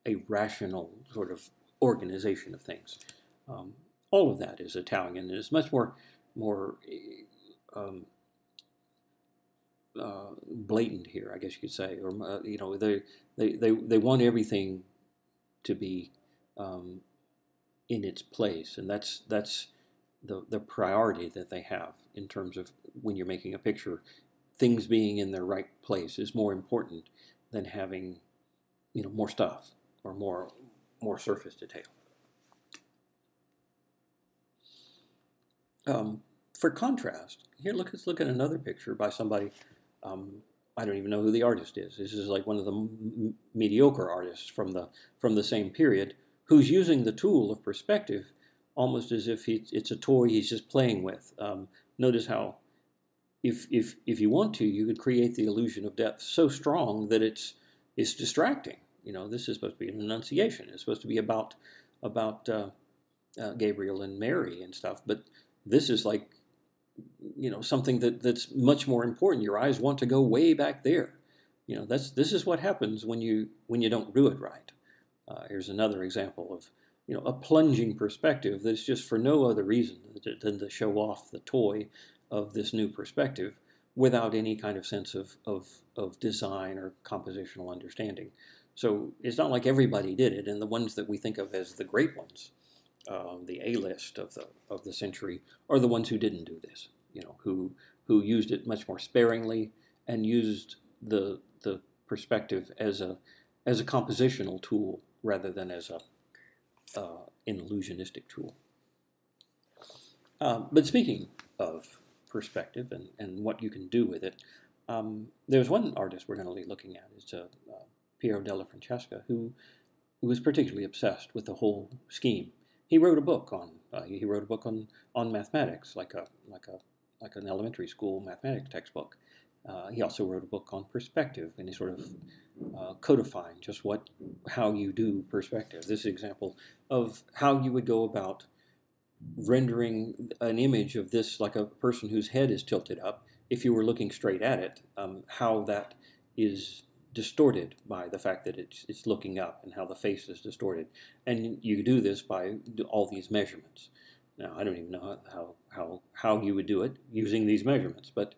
a rational sort of organization of things. All of that is Italian, and it's much more blatant here, I guess you could say, or they want everything to be in its place, and that's the priority that they have in terms of when you're making a picture. Things being in their right place is more important than having more stuff or more surface detail. For contrast, here let's look at another picture by somebody. I don't even know who the artist is. This is like one of the mediocre artists from the same period, who's using the tool of perspective almost as if it's a toy he's just playing with. Notice how, if you want to, you could create the illusion of depth so strong that it's distracting. This is supposed to be an Annunciation. It's supposed to be about Gabriel and Mary and stuff, but this is like something that's much more important. Your eyes want to go way back there. This is what happens when you don't do it right. Here's another example of a plunging perspective that's just for no other reason than to show off the toy of this new perspective without any kind of sense of design or compositional understanding. So it's not like everybody did it, and the ones that we think of as the great ones, the A-list of the century, are the ones who didn't do this. Who used it much more sparingly and used the perspective as a compositional tool rather than as an illusionistic tool. But speaking of perspective and what you can do with it, there's one artist we're going to be looking at. It's Della Francesca, who was particularly obsessed with the whole scheme. He wrote a book on mathematics, like an elementary school mathematics textbook. He also wrote a book on perspective, and he sort of codifying just how you do perspective. This is an example of how you would go about rendering an image of this, like a person whose head is tilted up. If you were looking straight at it, how that is distorted by the fact that it's looking up, and how the face is distorted. And you do this by all these measurements. Now, I don't even know how you would do it using these measurements, but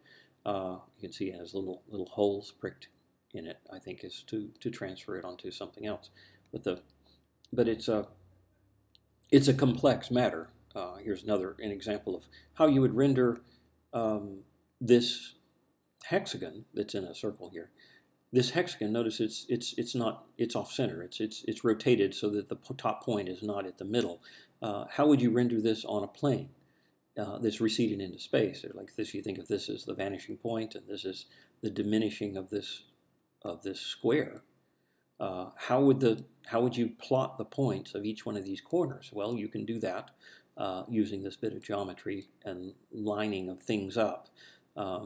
you can see it has little holes pricked in it, I think, is to transfer it onto something else. But it's a complex matter. Here's an example of how you would render this hexagon that's in a circle here. This hexagon, notice it's off center. It's rotated so that the top point is not at the middle. How would you render this on a plane that's receding into space? Like this, you think of this as the vanishing point, and this is the diminishing of this square. How would you plot the points of each one of these corners? Well, you can do that using this bit of geometry and lining of things up,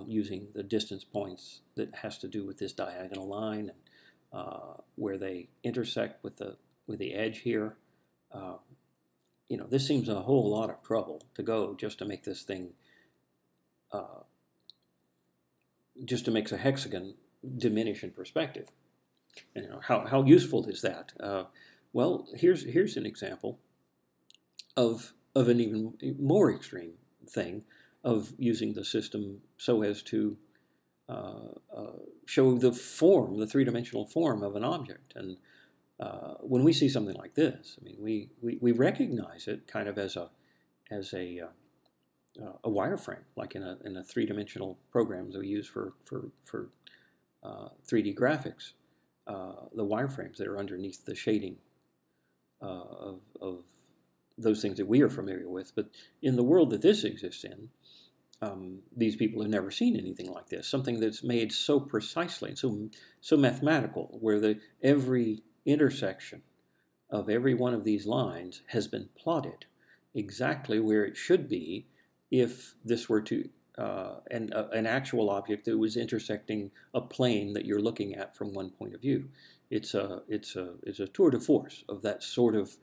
using the distance points that has to do with this diagonal line, and where they intersect with the edge here. You know, this seems a whole lot of trouble to go just to make this thing, just to make a hexagon diminish in perspective. And you know, how useful is that? Well, here's an example of an even more extreme thing of using the system so as to show the form, the three-dimensional form of an object. And when we see something like this, I mean, we recognize it kind of as a wireframe, like in a three-dimensional program that we use for 3D graphics. The wireframes that are underneath the shading of those things that we are familiar with. But in the world that this exists in, these people have never seen anything like this. Something that's made so precisely and so mathematical, where every intersection of every one of these lines has been plotted exactly where it should be if this were to an actual object that was intersecting a plane that you're looking at from one point of view. It's a tour de force of that sort of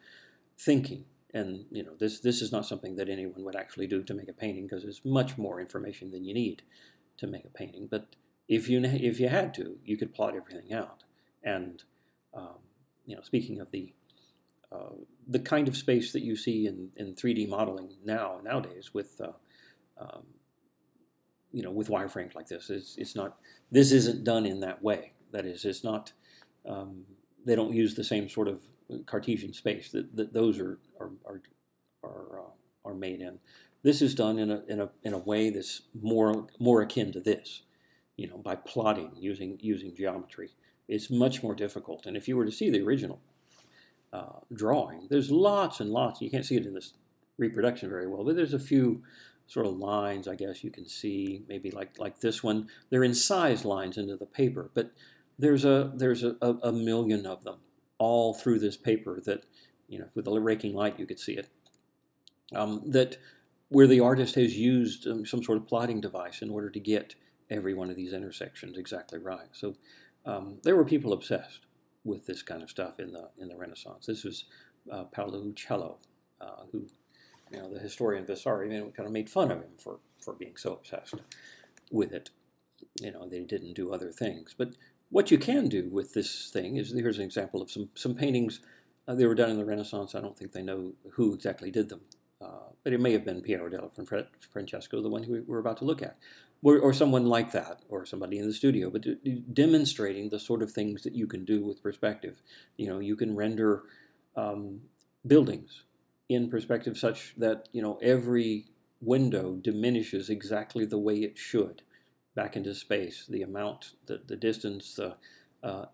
thinking. And you know, this is not something that anyone would actually do to make a painting, because it's much more information than you need to make a painting. But if you had to, you could plot everything out. And you know, speaking of the kind of space that you see in 3D modeling nowadays with you know, with wireframes like this, it's not. This isn't done in that way. That is, it's not. They don't use the same sort of Cartesian space that those are made in. This is done in a way that's more akin to this, you know, by plotting using geometry. It's much more difficult. And if you were to see the original drawing, there's lots and lots. You can't see it in this reproduction very well, but there's a few sort of lines, I guess you can see, maybe like this one. They're incised lines into the paper, but there's a million of them all through this paper that, you know, with a raking light you could see it, that where the artist has used some sort of plotting device in order to get every one of these intersections exactly right. So there were people obsessed with this kind of stuff in the Renaissance. This was Paolo Uccello, who, you know, the historian Vasari, you know, kind of made fun of him for being so obsessed with it. You know, they didn't do other things. But what you can do with this thing is, here's an example of some paintings. They were done in the Renaissance. I don't think they know who exactly did them. But it may have been Piero Della from Francesca, the one who we're about to look at. Or someone like that, or somebody in the studio, but demonstrating the sort of things that you can do with perspective. You know, you can render buildings in perspective such that, you know, every window diminishes exactly the way it should back into space. The amount, the distance,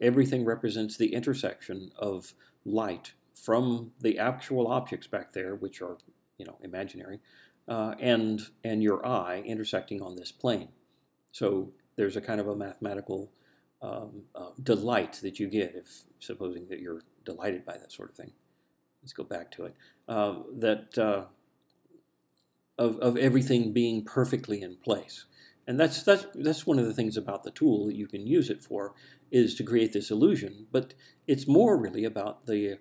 everything represents the intersection of light from the actual objects back there, which are, you know, imaginary, and your eye intersecting on this plane. So there's a kind of a mathematical delight that you get, if supposing that you're delighted by that sort of thing. Let's go back to it. Of everything being perfectly in place. And that's one of the things about the tool that you can use it for, is to create this illusion. But it's more really about the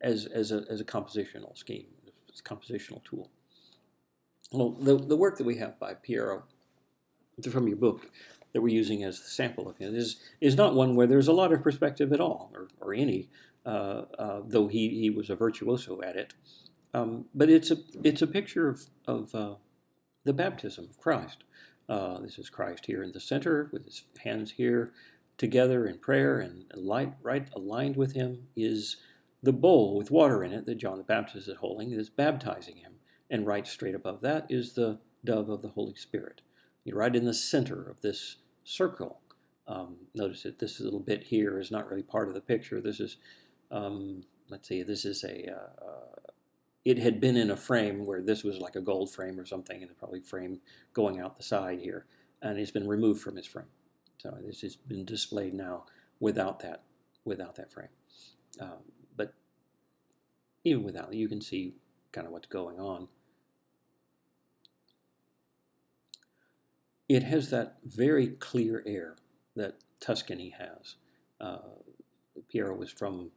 as a compositional scheme, it's a compositional tool. Well, the work that we have by Piero from your book that we're using as the sample of him is not one where there's a lot of perspective at all, or any, though he was a virtuoso at it. But it's a picture of the baptism of Christ. This is Christ here in the center with his hands here together in prayer, and right aligned with him is the bowl with water in it that John the Baptist is holding, is baptizing him. And right straight above that is the dove of the Holy Spirit. You're right in the center of this circle. Notice that this little bit here is not really part of the picture. This is, let's see, this is it had been in a frame where this was like a gold frame or something, and it's probably frame going out the side here, and it's been removed from its frame. So this has been displayed now without that frame. But even without, you can see kind of what's going on. It has that very clear air that Tuscany has. Piero was from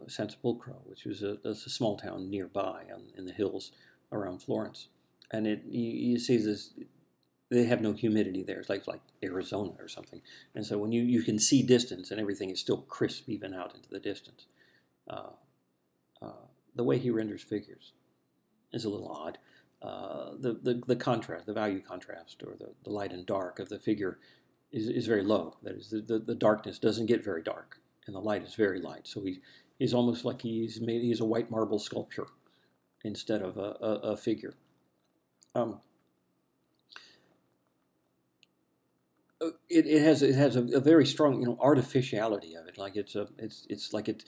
Sant'Sepolcro, which was a small town nearby in the hills around Florence. And you see this, they have no humidity there. It's like Arizona or something. And so when you can see distance and everything is still crisp even out into the distance. The way he renders figures is a little odd. The contrast, the value contrast, or the light and dark of the figure is very low. That is, the darkness doesn't get very dark, and the light is very light. So he's almost like he's a white marble sculpture instead of a figure. It has a very strong artificiality of it. Like it's like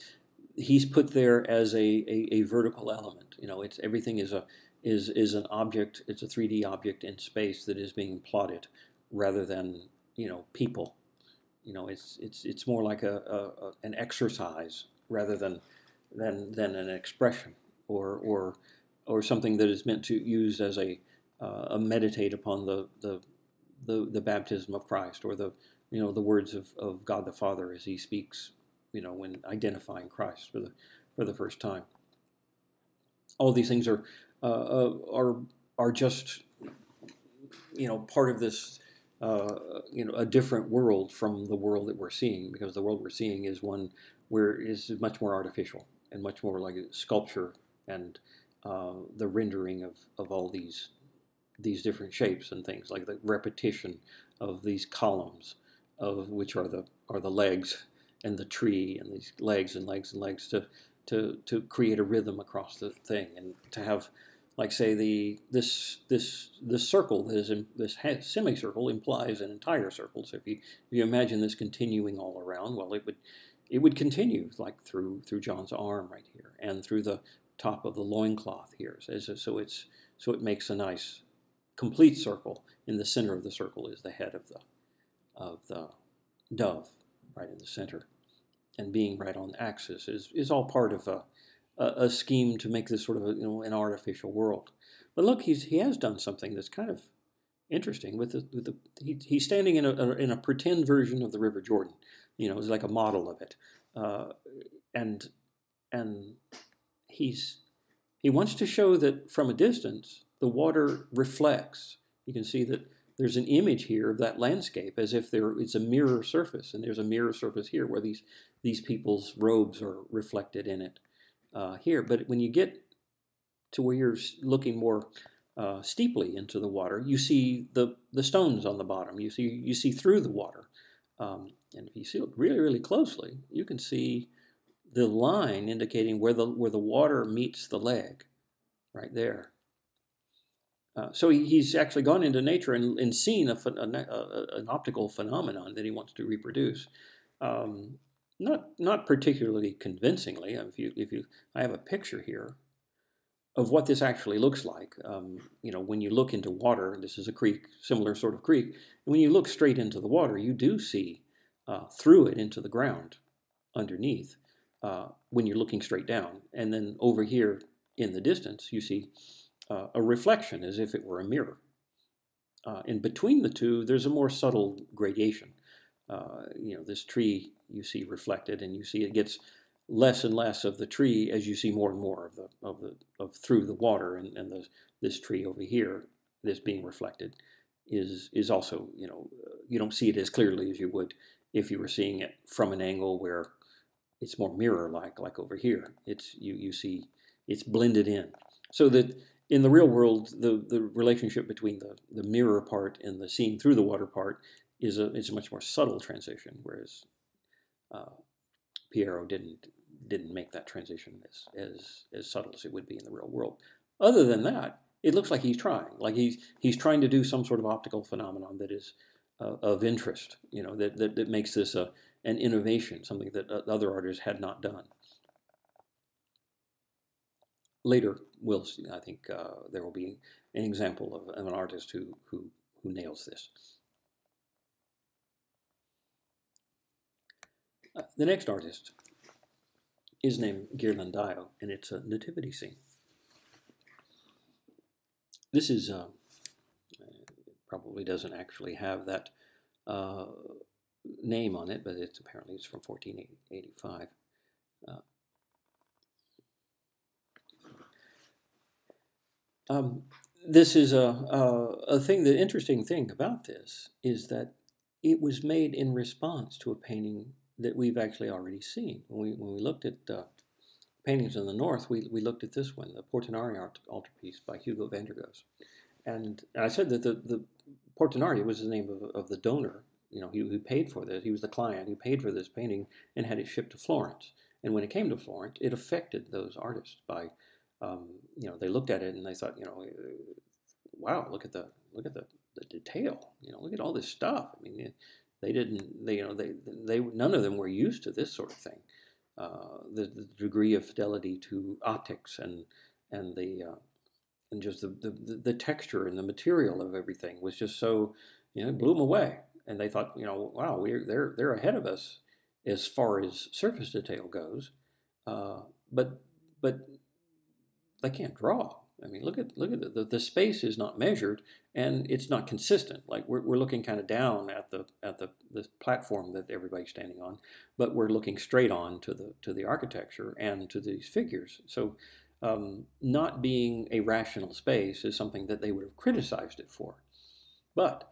he's put there as a vertical element. It's everything is an object. It's a 3D object in space that is being plotted rather than people. It's more like an exercise rather than an expression or something that is meant to use as a meditate upon the baptism of Christ, or the words of God the Father as he speaks, when identifying Christ for the first time. All these things are just part of this a different world from the world that we're seeing, because the world we're seeing is one where is much more artificial and much more like sculpture and the rendering of all these different shapes and things, like the repetition of these columns, of which are the legs and the tree, and these legs and legs and legs to create a rhythm across the thing, and to have, like, say, this circle that is this semicircle implies an entire circle. So if you imagine this continuing all around, well, it would continue like through John's arm right here, and through the top of the loincloth here. So it makes a nice complete circle. In the center of the circle is the head of the dove, right in the center, and being right on the axis is all part of a scheme to make this sort of an artificial world. But look, he has done something that's kind of interesting he's standing in a pretend version of the River Jordan. It's like a model of it, and he wants to show that from a distance the water reflects. You can see that there's an image here of that landscape as if it's a mirror surface, and there's a mirror surface here where these people's robes are reflected in it here. But when you get to where you're looking more steeply into the water, you see the stones on the bottom. You see through the water, and if you see it really, really closely, you can see the line indicating where the water meets the leg, right there. So he's actually gone into nature and seen an optical phenomenon that he wants to reproduce. Not particularly convincingly. I have a picture here of what this actually looks like. When you look into water, this is a creek, similar sort of creek, and when you look straight into the water, you do see through it into the ground underneath when you're looking straight down. And then over here in the distance, you see a reflection as if it were a mirror. And between the two, there's a more subtle gradation. This tree you see reflected, and you see it gets less and less of the tree as you see more and more of through the water, and this tree over here, this being reflected, is also you don't see it as clearly as you would if you were seeing it from an angle where it's more mirror-like over here. You see it's blended in, so that in the real world, the relationship between the mirror part and the seeing through the water part is a much more subtle transition, whereas Piero didn't make that transition as subtle as it would be in the real world. Other than that, it looks like he's trying. Like he's trying to do some sort of optical phenomenon that is of interest. That makes this an innovation, something that other artists had not done. Later, we'll see. I think there will be an example of an artist who nails this. The next artist is named Ghirlandaio, and it's a nativity scene. this is probably doesn't actually have that name on it, but it's apparently it's from 1485. This is a thing. The interesting thing about this is that it was made in response to a painting that we've actually already seen. When we looked at paintings in the north, we looked at this one, the Portinari altarpiece by Hugo van der Goes. And I said that the Portinari was the name of the donor, you know, who paid for this. He was the client who paid for this painting and had it shipped to Florence. And when it came to Florence, it affected those artists by, you know, they looked at it and they thought, you know, wow, look at the detail. You know, look at all this stuff. I mean, none of them were used to this sort of thing. The degree of fidelity to optics and just the texture and the material of everything was just so, you know, it blew them away. And they thought, you know, wow, they're ahead of us as far as surface detail goes, but they can't draw. I mean, look at the space is not measured and it's not consistent. Like we're looking kind of down at the platform that everybody's standing on, but we're looking straight on to the architecture and to these figures. So not being a rational space is something that they would have criticized it for, but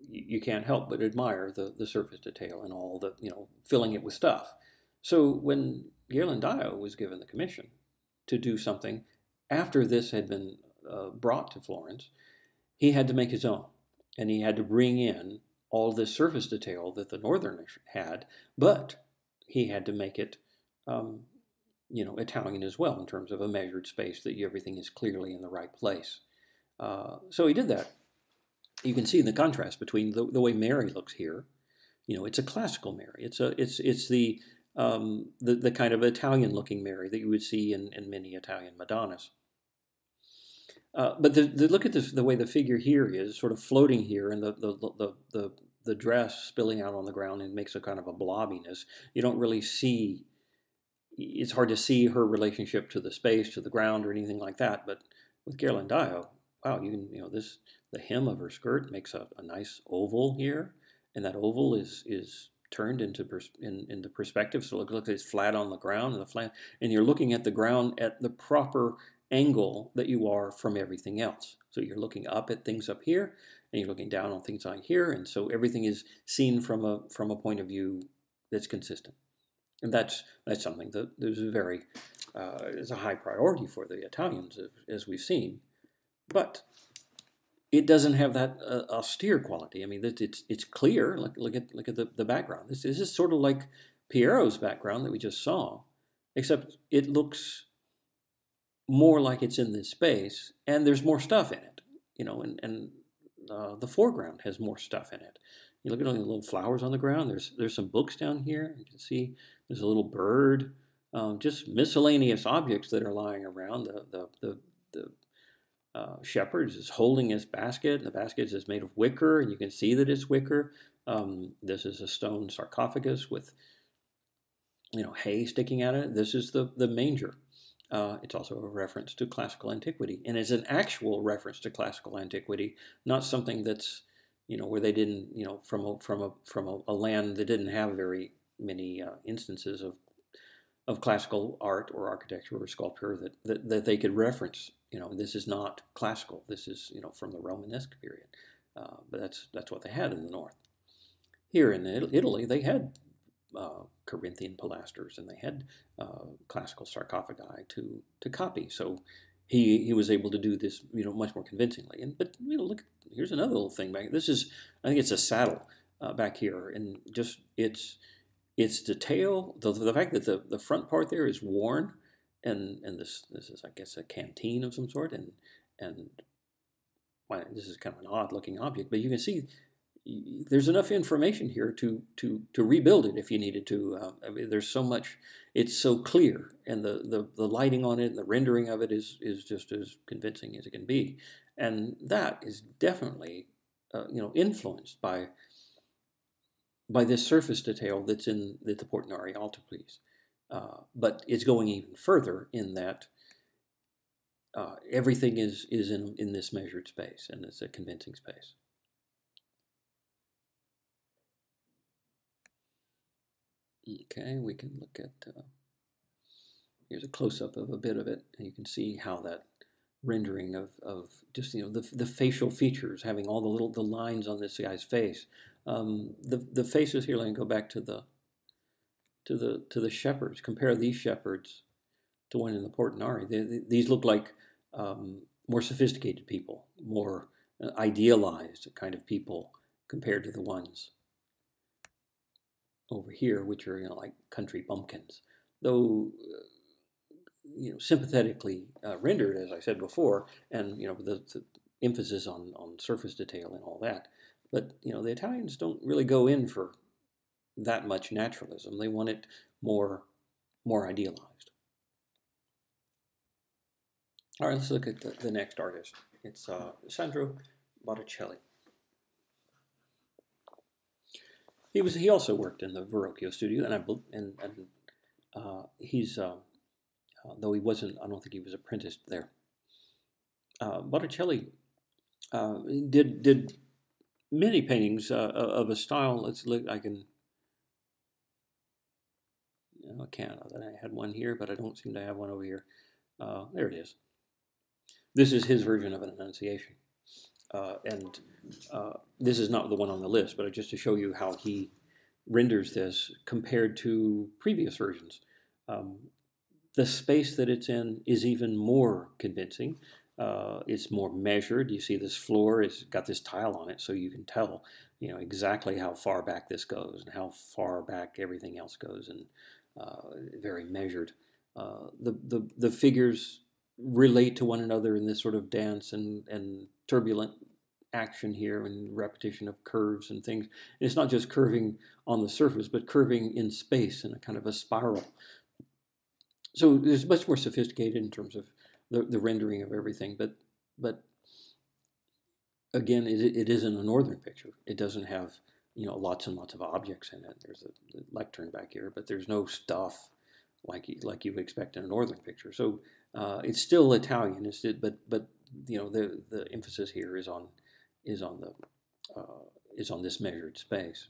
you can't help but admire the surface detail and all the, you know, filling it with stuff. So when Ghirlandaio was given the commission to do something after this had been brought to Florence, he had to make his own, and he had to bring in all this surface detail that the Northerners had, but he had to make it, you know, Italian as well in terms of a measured space that everything is clearly in the right place. So he did that. You can see the contrast between the way Mary looks here. You know, it's a classical Mary. It's the kind of Italian-looking Mary that you would see in many Italian Madonnas. But look at this, the way the figure here is sort of floating here, and the dress spilling out on the ground and makes a kind of a blobbiness. You don't really see. It's hard to see her relationship to the space, to the ground, or anything like that. But with Ghirlandaio, wow, you know, the hem of her skirt makes a nice oval here, and that oval is turned into perspective, so it looks like it's flat on the ground, and you're looking at the ground at the proper angle that you are from everything else. So you're looking up at things up here, and you're looking down on things on here, and so everything is seen from a point of view that's consistent. And that's something that is a high priority for the Italians, as we've seen, but it doesn't have that austere quality. I mean, it's clear. Look at the background. This is sort of like Piero's background that we just saw, except it looks more like it's in this space, and there's more stuff in it. You know, and the foreground has more stuff in it. You look at all the little flowers on the ground. There's some books down here. You can see there's a little bird. Just miscellaneous objects that are lying around. The shepherd is holding his basket, and the basket is made of wicker, and you can see that it's wicker. This is a stone sarcophagus with, you know, hay sticking out of it. This is the manger. It's also a reference to classical antiquity, and it's an actual reference to classical antiquity, not something that's, you know, where they didn't, you know, from a land that didn't have very many instances of classical art or architecture or sculpture that they could reference. You know, this is not classical. This is, you know, from the Romanesque period. But that's what they had in the north. Here in Italy, they had Corinthian pilasters, and they had classical sarcophagi to copy. So he was able to do this, you know, much more convincingly. But you know, look, here's another little thing back. This is, I think it's a saddle back here, and just its detail. The fact that the front part there is worn. And this is, I guess, a canteen of some sort, and well, this is kind of an odd looking object, but you can see there's enough information here to rebuild it if you needed to. I mean, there's so much; it's so clear, and the lighting on it and the rendering of it is just as convincing as it can be, and that is definitely you know, influenced by this surface detail that's in the Portinari altarpiece. But it's going even further in that everything is in this measured space, and it's a convincing space. Okay, we can look at, here's a close-up of a bit of it, and you can see how that rendering of just, you know, the facial features, having all the lines on this guy's face. The faces here, let me go back to the shepherds. Compare these shepherds to one in the Portinari. These look like more sophisticated people, more idealized kind of people compared to the ones over here, which are, you know, like country bumpkins. Though, you know, sympathetically rendered, as I said before, and, you know, the emphasis on surface detail and all that. But, you know, the Italians don't really go in for that much naturalism. They want it more idealized. All right, let's look at the next artist. It's Sandro Botticelli. He also worked in the Verrocchio studio, and he's though he wasn't, I don't think he was apprenticed there. Botticelli did many paintings of a style. Let's look. I can't. I had one here, but I don't seem to have one over here. There it is. This is his version of an Annunciation. And this is not the one on the list, but just to show you how he renders this compared to previous versions. The space that it's in is even more convincing. It's more measured. You see this floor, it's got this tile on it, so you can tell, you know, exactly how far back this goes and how far back everything else goes, and very measured. The figures relate to one another in this sort of dance and turbulent action here, and repetition of curves and things. And it's not just curving on the surface, but curving in space in a kind of a spiral. So it's much more sophisticated in terms of the rendering of everything. But again, it isn't a northern picture. It doesn't have, you know, lots and lots of objects in it. There's a lectern back here, but there's no stuff like you would expect in a northern picture. So it's still Italian, but you know, the emphasis here is on this measured space.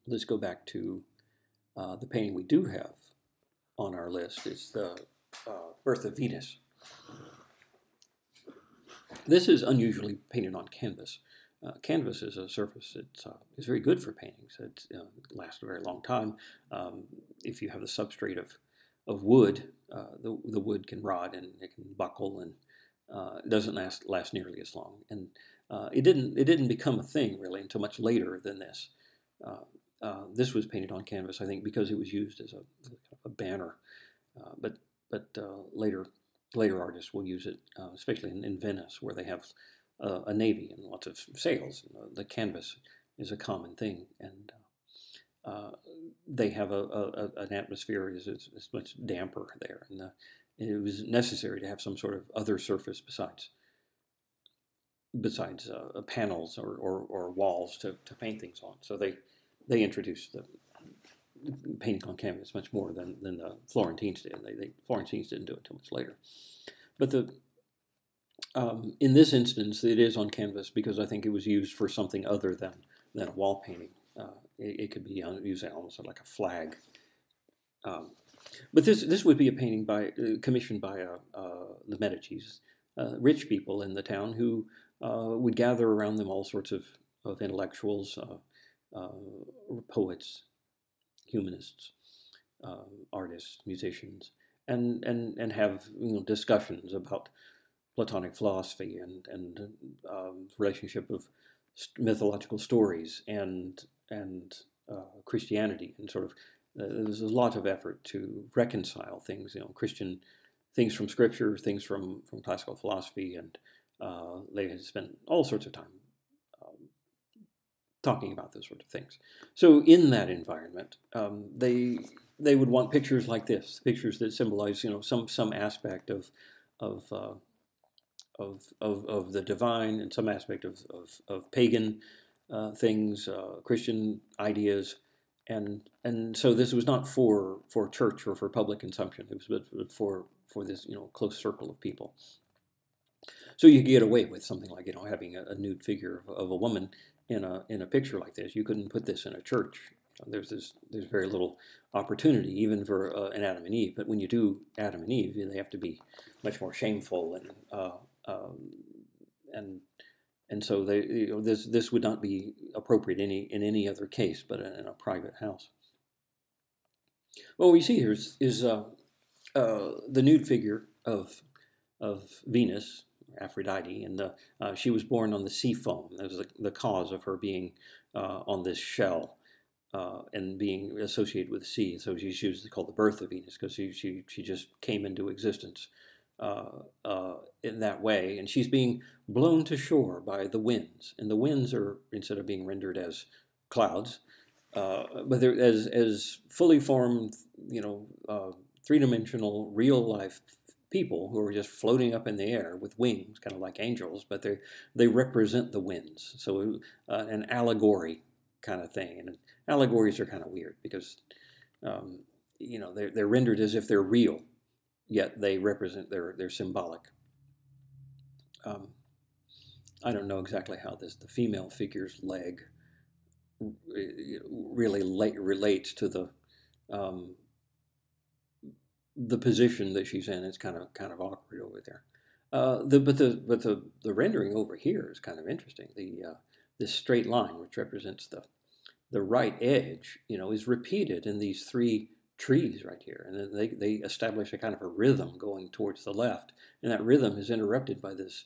Let's go back to the painting we do have on our list. It's the Birth of Venus. This is unusually painted on canvas. Canvas is a surface that is very good for paintings. It lasts a very long time. If you have the substrate of wood, the wood can rot and it can buckle, and it doesn't last nearly as long. And it didn't become a thing really until much later than this. This was painted on canvas, I think, because it was used as a banner. But later artists will use it, especially in Venice, where they have a navy and lots of sails. The canvas is a common thing, and they have an atmosphere is much damper there, and it was necessary to have some sort of other surface besides panels or walls to paint things on. So they introduced the painting on canvas much more than the Florentines did. Florentines didn't do it until much later. But in this instance, it is on canvas because I think it was used for something other than a wall painting. It could be used almost like a flag. But this would be a painting commissioned by the Medicis, rich people in the town who would gather around them all sorts of intellectuals, poets, humanists, artists, musicians, and have, you know, discussions about Platonic philosophy and relationship of mythological stories and Christianity, and sort of there's a lot of effort to reconcile things, you know, Christian things from Scripture, things from classical philosophy, and they had spent all sorts of time talking about those sort of things. So in that environment, they would want pictures like this, pictures that symbolize, you know, some aspect of the divine and some aspect of pagan things, Christian ideas, and so this was not for church or for public consumption. It was for for this, you know, close circle of people. So you get away with something like, you know, having a nude figure of a woman in a picture like this. You couldn't put this in a church. There's very little opportunity even for an Adam and Eve. But when you do Adam and Eve, they have to be much more shameful and so they, you know, this would not be appropriate in any other case, but in a private house. What we see here is the nude figure of Venus, Aphrodite, and she was born on the sea foam. That was the cause of her being on this shell and being associated with the sea. So she was called the birth of Venus, because she just came into existence in that way, and she's being blown to shore by the winds. And the winds are, instead of being rendered as clouds, but they're as fully formed, you know, three-dimensional, real-life people who are just floating up in the air with wings, kind of like angels, but they represent the winds. So an allegory kind of thing. And allegories are kind of weird because, you know, they're rendered as if they're real, yet they represent, they're symbolic. I don't know exactly how the female figure's leg really relates to the position that she's in. It's kind of awkward over there. But the rendering over here is kind of interesting. This straight line, which represents the right edge, you know, is repeated in these three trees right here, and then they establish a kind of a rhythm going towards the left, and that rhythm is interrupted by these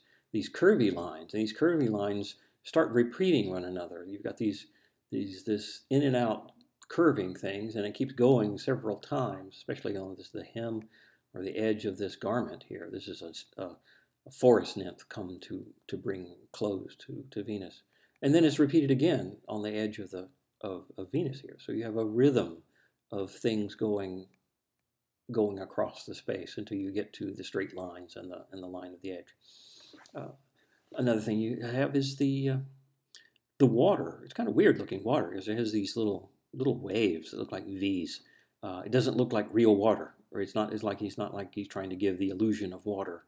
curvy lines, and these curvy lines start repeating one another. You've got this in and out curving things, and it keeps going several times, especially on the hem or the edge of this garment here. This is a forest nymph come to bring clothes to Venus, and then it's repeated again on the edge of Venus here. So you have a rhythm of things going across the space until you get to the straight lines and the line of the edge. Another thing you have is the water. It's kind of weird looking water because it has these little waves that look like V's. It doesn't look like real water, or it's not like he's trying to give the illusion of water,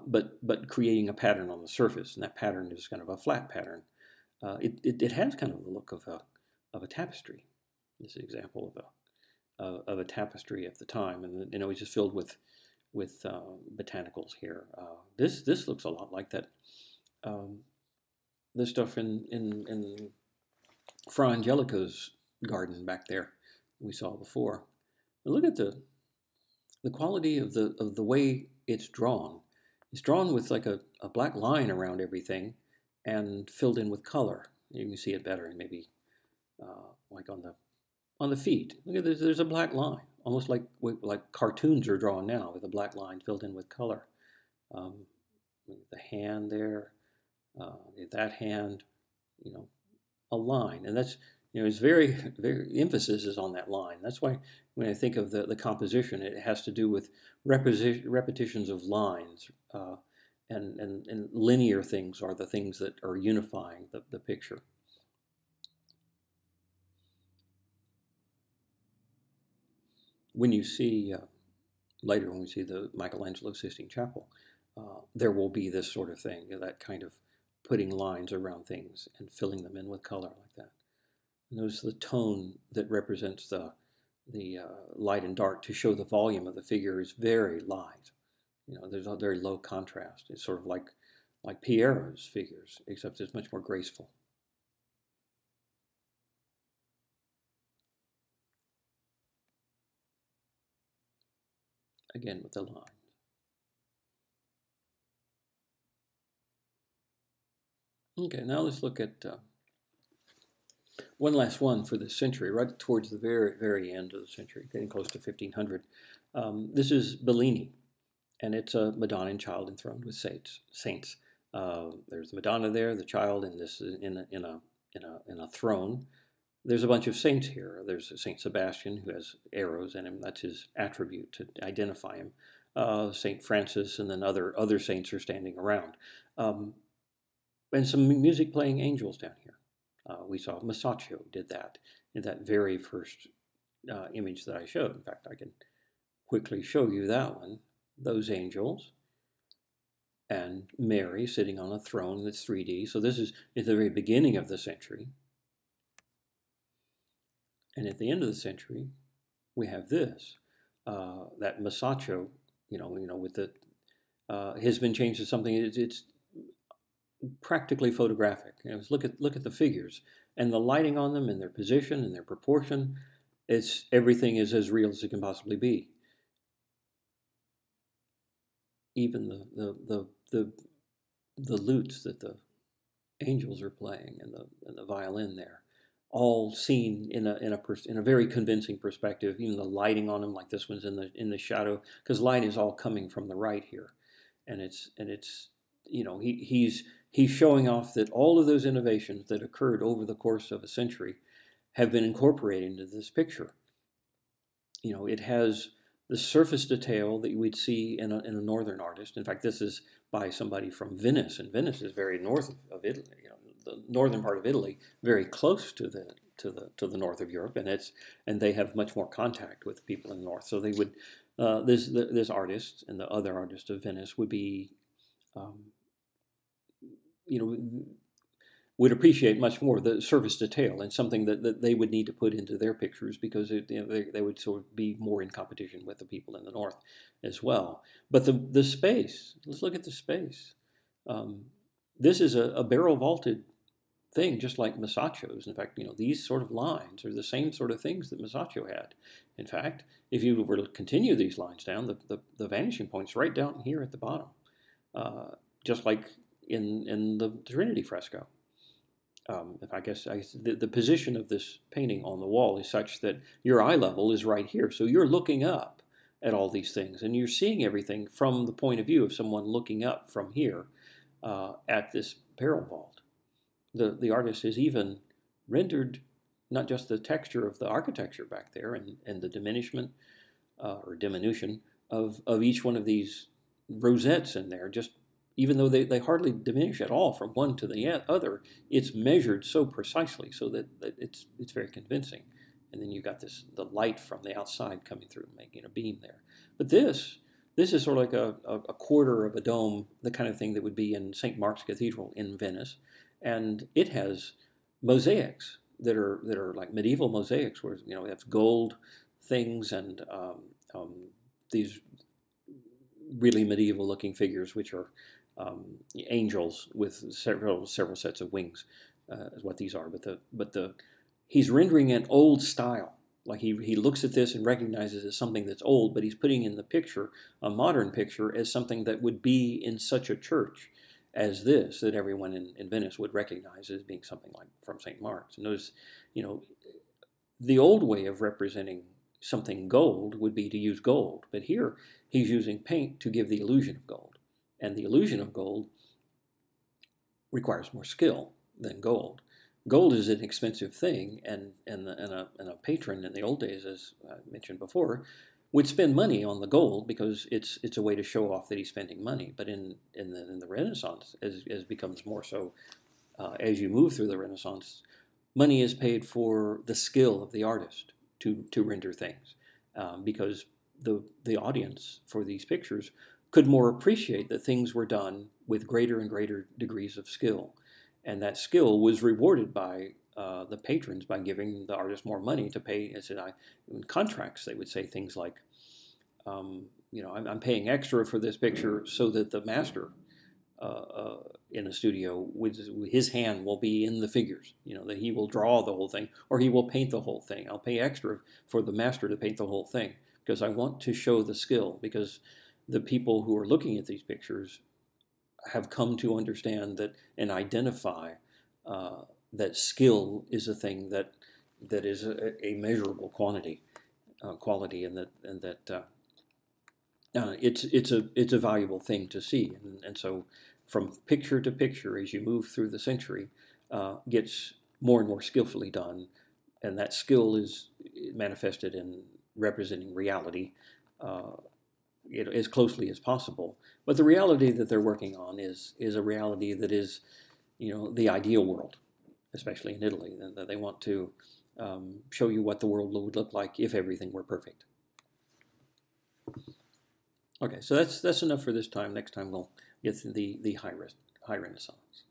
but creating a pattern on the surface, and that pattern is kind of a flat pattern. It has kind of the look of a tapestry. This is an example of a tapestry of the time, and you know, it's just filled with botanicals here. This looks a lot like that. This stuff in Fra Angelico's garden back there we saw before. But look at the quality of the way it's drawn. It's drawn with like a black line around everything and filled in with color. You can see it better maybe like on the feet. Look at this, there's a black line, almost like cartoons are drawn now, with a black line filled in with color. The hand there, that hand, you know, a line, and that's, you know, it's very emphasis is on that line. That's why when I think of the composition, it has to do with repetitions of lines, and linear things are the things that are unifying the picture. When you see, later when we see the Michelangelo Sistine Chapel, there will be this sort of thing, that kind of putting lines around things and filling them in with color like that. And notice the tone that represents the light and dark to show the volume of the figure is very light. You know, there's a very low contrast. It's sort of like Piero's figures, except it's much more graceful. Again with the line. Okay, now let's look at one last one for this century, right towards the very end of the century, getting close to 1500. This is Bellini, and it's a Madonna and Child enthroned with saints. There's the Madonna there, the Child in a throne. There's a bunch of saints here. There's Saint Sebastian, who has arrows in him. That's his attribute to identify him. Saint Francis, and then other saints are standing around. And some music playing angels down here. We saw Masaccio did that in that very first image that I showed. In fact, I can quickly show you that one. those angels, and Mary sitting on a throne that's 3D. So this is at the very beginning of the century. And at the end of the century, we have this, that Masaccio, with the, has been changed to something, it's practically photographic. Look at the figures and the lighting on them and their position and their proportion. Everything is as real as it can possibly be. Even the lutes that the angels are playing and the violin there, all seen in a very convincing perspective. Even the lighting on them, like this one's in the shadow, because light is all coming from the right here, and it's he's showing off that all of those innovations that occurred over the course of a century have been incorporated into this picture. It has the surface detail that you would see in a northern artist. In fact, this is by somebody from Venice, and Venice is very north of Italy. The northern part of Italy, very close to the north of Europe, and they have much more contact with people in the north. So they would this artist and the other artist of Venice would be, would appreciate much more the surface detail, and something that they would need to put into their pictures, because they would sort of be more in competition with the people in the north as well. But the space, let's look at the space. This is a barrel vaulted thing, just like Masaccio's. In fact, these sort of lines are the same sort of things that Masaccio had. In fact, if you were to continue these lines down, the vanishing point's right down here at the bottom, just like in the Trinity fresco. The position of this painting on the wall is such that your eye level is right here. So you're looking up at all these things, and you're seeing everything from the point of view of someone looking up from here at this barrel vault. The artist has even rendered not just the texture of the architecture back there and the diminishment or diminution of each one of these rosettes in there, just even though they hardly diminish at all from one to the other, it's measured so precisely so that it's very convincing. And then you've got the light from the outside coming through, making a beam there. But this is sort of like a quarter of a dome, the kind of thing that would be in St. Mark's Cathedral in Venice. And it has mosaics that are like medieval mosaics, where it has gold things and these really medieval looking figures, which are angels with several sets of wings, is what these are. But he's rendering an old style. Like he looks at this and recognizes it as something that's old, but he's putting in the picture, a modern picture, as something that would be in such a church as this, that everyone in Venice would recognize as being something like from St. Mark's. And notice, the old way of representing something gold would be to use gold, but here he's using paint to give the illusion of gold. And the illusion of gold requires more skill than gold. Gold is an expensive thing, and a patron in the old days, as I mentioned before, would spend money on the gold because it's a way to show off that he's spending money. But in the Renaissance, as becomes more so as you move through the Renaissance, money is paid for the skill of the artist to render things, because the audience for these pictures could more appreciate that things were done with greater and greater degrees of skill. And that skill was rewarded by the patrons by giving the artist more money to pay. In contracts, they would say things like, I'm paying extra for this picture so that the master in a studio, his hand will be in the figures, that he will draw the whole thing, or he will paint the whole thing. I'll pay extra for the master to paint the whole thing because I want to show the skill, because the people who are looking at these pictures have come to understand that and identify that skill is a thing that is a measurable quality, and that it's a valuable thing to see. And so from picture to picture, as you move through the century, gets more and more skillfully done, and that skill is manifested in representing reality as closely as possible. But the reality that they're working on is a reality that is, the ideal world, especially in Italy. That they want to show you what the world would look like if everything were perfect. Okay, so that's enough for this time. Next time we'll get to the high Renaissance.